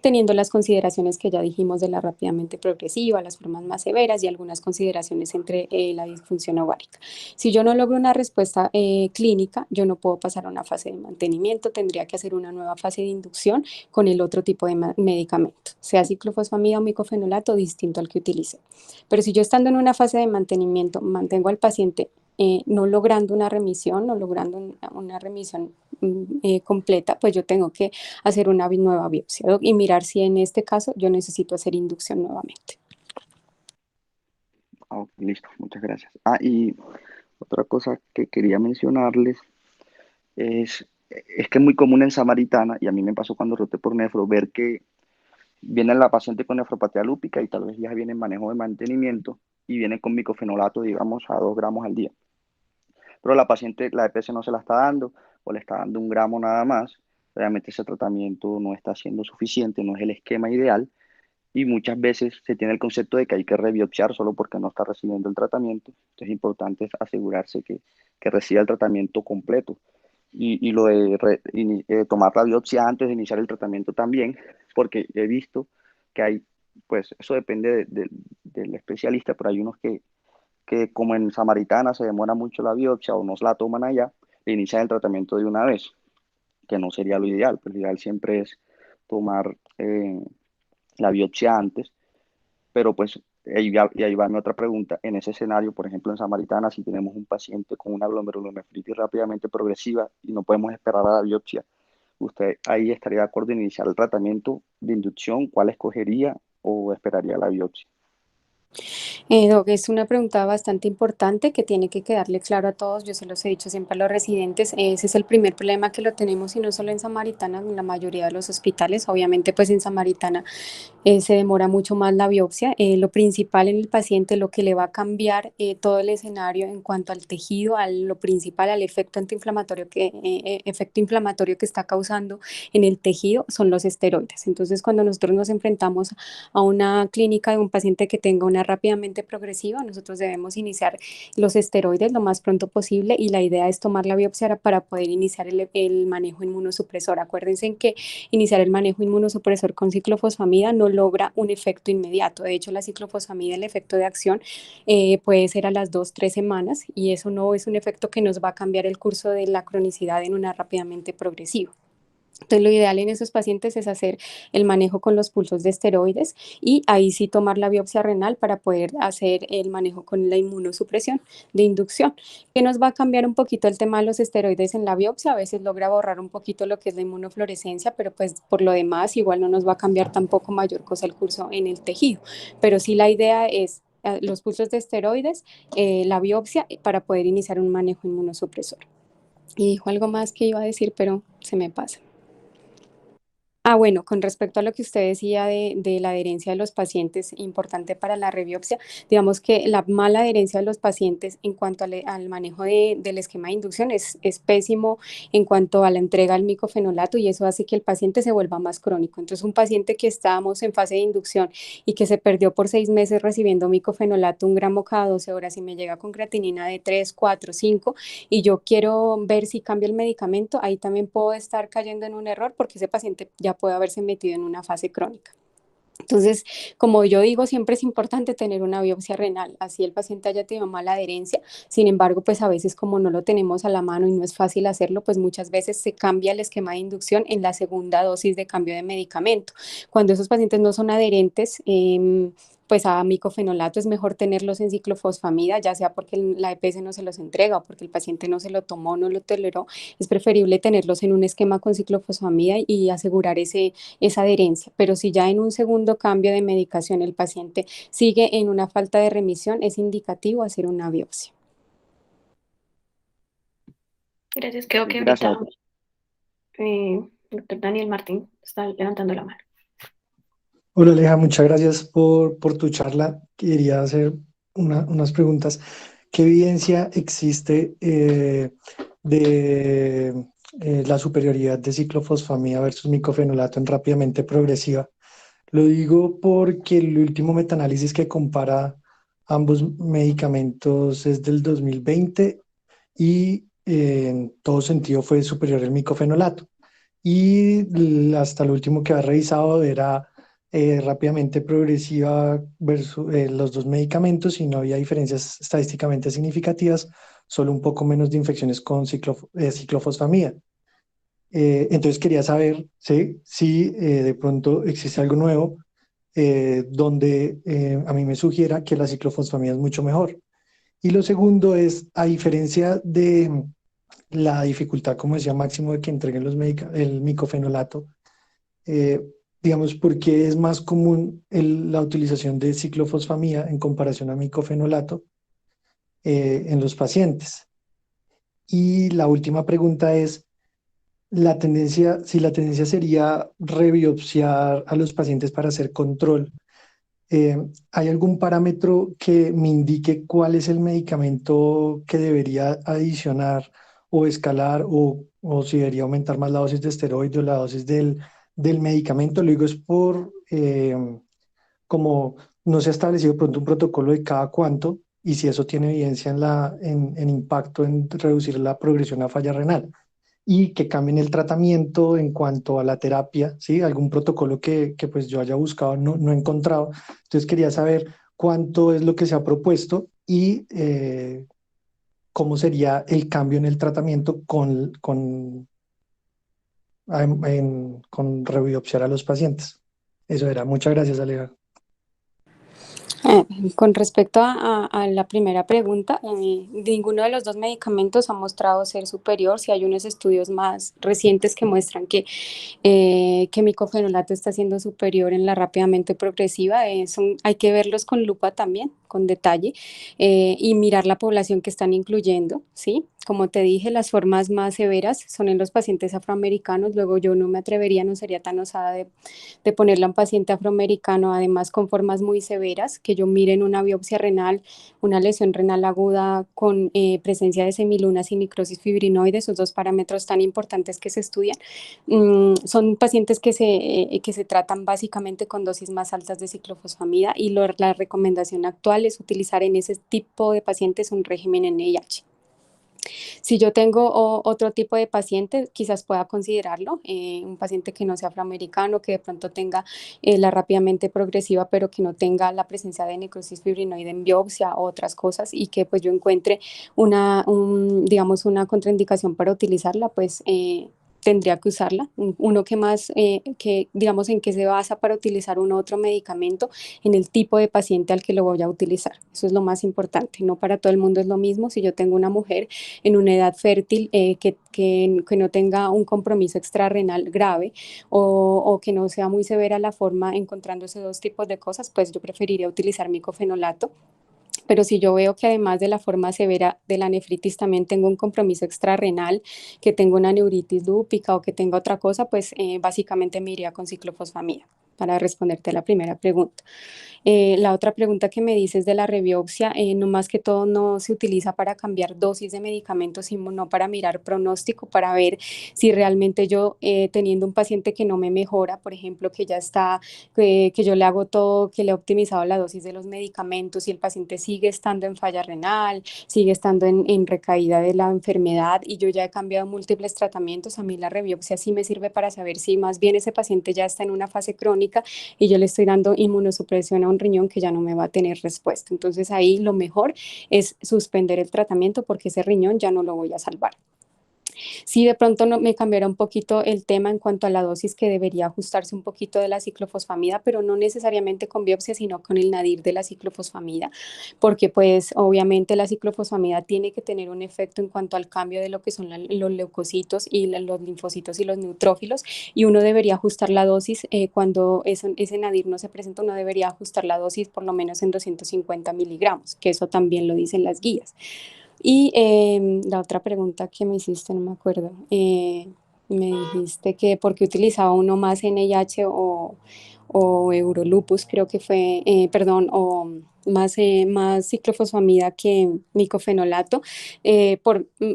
teniendo las consideraciones que ya dijimos de la rápidamente progresiva, las formas más severas y algunas consideraciones entre la disfunción ovárica. Si yo no logro una respuesta clínica, yo no puedo pasar a una fase de mantenimiento, tendría que hacer una nueva fase de inducción con el otro tipo de medicamento, sea ciclofosfamida o micofenolato, distinto al que utilice. Pero si yo estando en una fase de mantenimiento mantengo al paciente no logrando una remisión, no logrando una remisión completa, pues yo tengo que hacer una nueva biopsia y mirar si en este caso yo necesito hacer inducción nuevamente. Listo, muchas gracias. Y otra cosa que quería mencionarles es que es muy común en Samaritana, y a mí me pasó cuando roté por nefro, ver que viene la paciente con nefropatía lúpica y tal vez ya viene en manejo de mantenimiento y viene con micofenolato, digamos, a 2 gramos al día. Pero la paciente, la EPS no se la está dando o le está dando 1 gramo nada más. Realmente ese tratamiento no está siendo suficiente, no es el esquema ideal, y muchas veces se tiene el concepto de que hay que rebiopsiar solo porque no está recibiendo el tratamiento. Entonces es importante asegurarse que reciba el tratamiento completo. Y lo de tomar la biopsia antes de iniciar el tratamiento también, porque he visto que hay, pues eso depende del especialista, pero hay unos que como en Samaritana se demora mucho la biopsia o no se la toman allá, le inician el tratamiento de una vez, que no sería lo ideal. Pues lo ideal siempre es tomar la biopsia antes, pero pues y ahí va mi otra pregunta. En ese escenario, por ejemplo, en Samaritana, si tenemos un paciente con una glomerulonefritis rápidamente progresiva y no podemos esperar a la biopsia, ¿usted ahí estaría de acuerdo en iniciar el tratamiento de inducción? ¿Cuál escogería o esperaría la biopsia? Doc, es una pregunta bastante importante que tiene que quedarle claro a todos. Yo se los he dicho siempre a los residentes. Ese es el primer problema que lo tenemos y no solo en Samaritana, en la mayoría de los hospitales. Obviamente, pues en Samaritana se demora mucho más la biopsia. Lo principal en el paciente, lo que le va a cambiar todo el escenario en cuanto al tejido, a lo principal, al efecto antiinflamatorio efecto inflamatorio que está causando en el tejido, son los esteroides. Entonces, cuando nosotros nos enfrentamos a una clínica de un paciente que tenga una rápidamente progresiva, nosotros debemos iniciar los esteroides lo más pronto posible y la idea es tomar la biopsia para poder iniciar el manejo inmunosupresor. Acuérdense en que iniciar el manejo inmunosupresor con ciclofosfamida no logra un efecto inmediato. De hecho, la ciclofosfamida, el efecto de acción puede ser a las 2, 3 semanas y eso no es un efecto que nos va a cambiar el curso de la cronicidad en una rápidamente progresiva. Entonces, lo ideal en esos pacientes es hacer el manejo con los pulsos de esteroides y ahí sí tomar la biopsia renal para poder hacer el manejo con la inmunosupresión de inducción, que nos va a cambiar un poquito el tema de los esteroides en la biopsia. A veces logra borrar un poquito lo que es la inmunofluorescencia, pero pues por lo demás igual no nos va a cambiar tampoco mayor cosa el curso en el tejido. Pero sí la idea es los pulsos de esteroides, la biopsia para poder iniciar un manejo inmunosupresor. Y dijo algo más que iba a decir, pero se me pasa. Bueno, con respecto a lo que usted decía de la adherencia de los pacientes, importante para la rebiopsia, digamos que la mala adherencia de los pacientes en cuanto al manejo del esquema de inducción es pésimo en cuanto a la entrega al micofenolato y eso hace que el paciente se vuelva más crónico. Entonces, un paciente que estábamos en fase de inducción y que se perdió por 6 meses recibiendo micofenolato 1 gramo cada 12 horas y me llega con creatinina de 3, 4, 5 y yo quiero ver si cambia el medicamento, ahí también puedo estar cayendo en un error porque ese paciente ya puede haberse metido en una fase crónica. Entonces, como yo digo, siempre es importante tener una biopsia renal, así el paciente haya tenido mala adherencia. Sin embargo, pues a veces como no lo tenemos a la mano y no es fácil hacerlo, pues muchas veces se cambia el esquema de inducción en la segunda dosis de cambio de medicamento. Cuando esos pacientes no son adherentes, pues a micofenolato es mejor tenerlos en ciclofosfamida, ya sea porque la EPS no se los entrega o porque el paciente no se lo tomó, no lo toleró. Es preferible tenerlos en un esquema con ciclofosfamida y asegurar esa adherencia. Pero si ya en un segundo cambio de medicación el paciente sigue en una falta de remisión, es indicativo hacer una biopsia. Gracias. Creo que Gracias, ahorita doctor. doctor Daniel Martín está levantando la mano. Hola Aleja, muchas gracias por tu charla. Quería hacer unas preguntas. ¿Qué evidencia existe de la superioridad de ciclofosfamida versus micofenolato en rápidamente progresiva? Lo digo porque el último metaanálisis que compara ambos medicamentos es del 2020 y en todo sentido fue superior el micofenolato. Y hasta el último que había revisado era rápidamente progresiva versus los dos medicamentos y no había diferencias estadísticamente significativas, solo un poco menos de infecciones con ciclofosfamida. Entonces quería saber si de pronto existe algo nuevo donde a mí me sugiera que la ciclofosfamida es mucho mejor. Y lo segundo es, a diferencia de la dificultad, como decía Máximo, de que entreguen el micofenolato, eh, digamos, porque es más común la utilización de ciclofosfamida en comparación a micofenolato en los pacientes. Y la última pregunta es, si la tendencia sería rebiopsiar a los pacientes para hacer control, eh, ¿hay algún parámetro que me indique cuál es el medicamento que debería adicionar o escalar o si debería aumentar más la dosis de esteroide o la dosis del medicamento? Lo digo es por, como no se ha establecido pronto un protocolo de cada cuánto y si eso tiene evidencia en impacto en reducir la progresión a falla renal y que cambien el tratamiento en cuanto a la terapia, ¿sí? Algún protocolo que pues yo haya buscado, no he encontrado. Entonces quería saber cuánto es lo que se ha propuesto y cómo sería el cambio en el tratamiento con rebiopsiar a los pacientes. Eso era. Muchas gracias, Aleja. Con respecto a la primera pregunta, ninguno de los dos medicamentos ha mostrado ser superior. Si hay unos estudios más recientes que muestran que micofenolato está siendo superior en la rápidamente progresiva, hay que verlos con lupa también, con detalle, y mirar la población que están incluyendo, ¿sí? Como te dije, las formas más severas son en los pacientes afroamericanos. Luego yo no me atrevería, no sería tan osada de ponerla a un paciente afroamericano, además con formas muy severas, que yo mire en una biopsia renal, una lesión renal aguda con presencia de semilunas y necrosis fibrinoide, esos dos parámetros tan importantes que se estudian. Son pacientes que se tratan básicamente con dosis más altas de ciclofosfamida y la recomendación actual es utilizar en ese tipo de pacientes un régimen NIH. Si yo tengo otro tipo de paciente, quizás pueda considerarlo, un paciente que no sea afroamericano, que de pronto tenga la rápidamente progresiva, pero que no tenga la presencia de necrosis fibrinoide en biopsia o otras cosas y que pues yo encuentre digamos, una contraindicación para utilizarla, pues tendría que usarla. Uno que más, digamos, en qué se basa para utilizar un otro medicamento, en el tipo de paciente al que lo voy a utilizar. Eso es lo más importante. No para todo el mundo es lo mismo. Si yo tengo una mujer en una edad fértil que no tenga un compromiso extrarrenal grave o que no sea muy severa la forma encontrándose dos tipos de cosas, pues yo preferiría utilizar micofenolato. Pero si yo veo que además de la forma severa de la nefritis también tengo un compromiso extrarrenal, que tengo una neuritis lúpica o que tengo otra cosa, pues básicamente me iría con ciclofosfamida para responderte a la primera pregunta. La otra pregunta que me dices de la rebiopsia, no más que todo no se utiliza para cambiar dosis de medicamentos, sino para mirar pronóstico, para ver si realmente yo teniendo un paciente que no me mejora, por ejemplo, que ya está, que yo le hago todo, que le he optimizado la dosis de los medicamentos y el paciente sigue estando en falla renal, sigue estando en recaída de la enfermedad y yo ya he cambiado múltiples tratamientos, a mí la rebiopsia sí me sirve para saber si más bien ese paciente ya está en una fase crónica y yo le estoy dando inmunosupresión a un riñón que ya no me va a tener respuesta. Entonces ahí lo mejor es suspender el tratamiento porque ese riñón ya no lo voy a salvar. Sí, de pronto no, me cambiará un poquito el tema en cuanto a la dosis que debería ajustarse un poquito de la ciclofosfamida, pero no necesariamente con biopsia, sino con el nadir de la ciclofosfamida, porque pues obviamente la ciclofosfamida tiene que tener un efecto en cuanto al cambio de lo que son los leucocitos y los linfocitos y los neutrófilos, y uno debería ajustar la dosis cuando ese nadir no se presenta, uno debería ajustar la dosis por lo menos en 250 miligramos, que eso también lo dicen las guías. Y la otra pregunta que me hiciste, no me acuerdo, me dijiste que por qué utilizaba uno más NIH o Eurolupus, creo que fue, perdón, o más ciclofosfamida que micofenolato,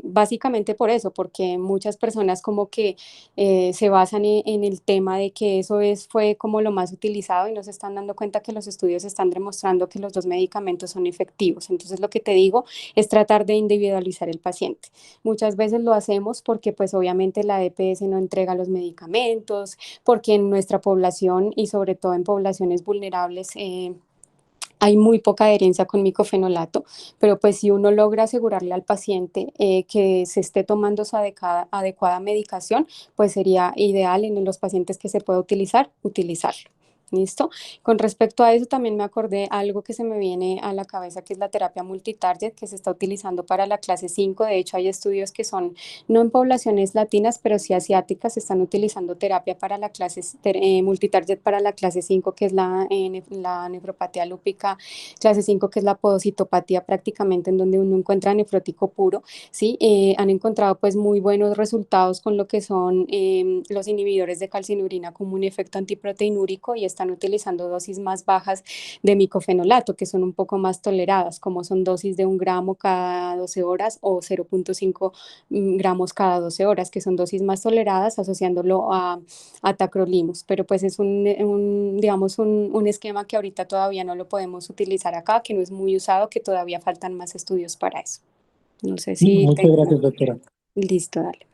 básicamente por eso, porque muchas personas como que se basan en el tema de que fue como lo más utilizado y no se están dando cuenta que los estudios están demostrando que los dos medicamentos son efectivos. Entonces lo que te digo es tratar de individualizar el paciente. Muchas veces lo hacemos porque pues obviamente la EPS no entrega los medicamentos, porque en nuestra población y sobre todo en poblaciones vulnerables hay muy poca adherencia con micofenolato, pero pues si uno logra asegurarle al paciente que se esté tomando su adecuada medicación, pues sería ideal en los pacientes que se pueda utilizar, utilizarlo. ¿Listo? Con respecto a eso también me acordé algo que se me viene a la cabeza, que es la terapia multitarget que se está utilizando para la clase 5. De hecho, hay estudios que son no en poblaciones latinas, pero sí asiáticas, se están utilizando terapia para la clase multitarget para la clase 5, que es la nefropatía lúpica, clase 5, que es la podocitopatía prácticamente en donde uno encuentra nefrótico puro, ¿sí? Han encontrado pues muy buenos resultados con lo que son los inhibidores de calcinurina como un efecto antiproteinúrico y están utilizando dosis más bajas de micofenolato, que son un poco más toleradas, como son dosis de 1 gramo cada 12 horas o 0.5 gramos cada 12 horas, que son dosis más toleradas, asociándolo a tacrolimus. Pero pues es digamos, un esquema que ahorita todavía no lo podemos utilizar acá, que no es muy usado, que todavía faltan más estudios para eso. No sé si Muchas tengo... gracias, doctora. Listo, dale.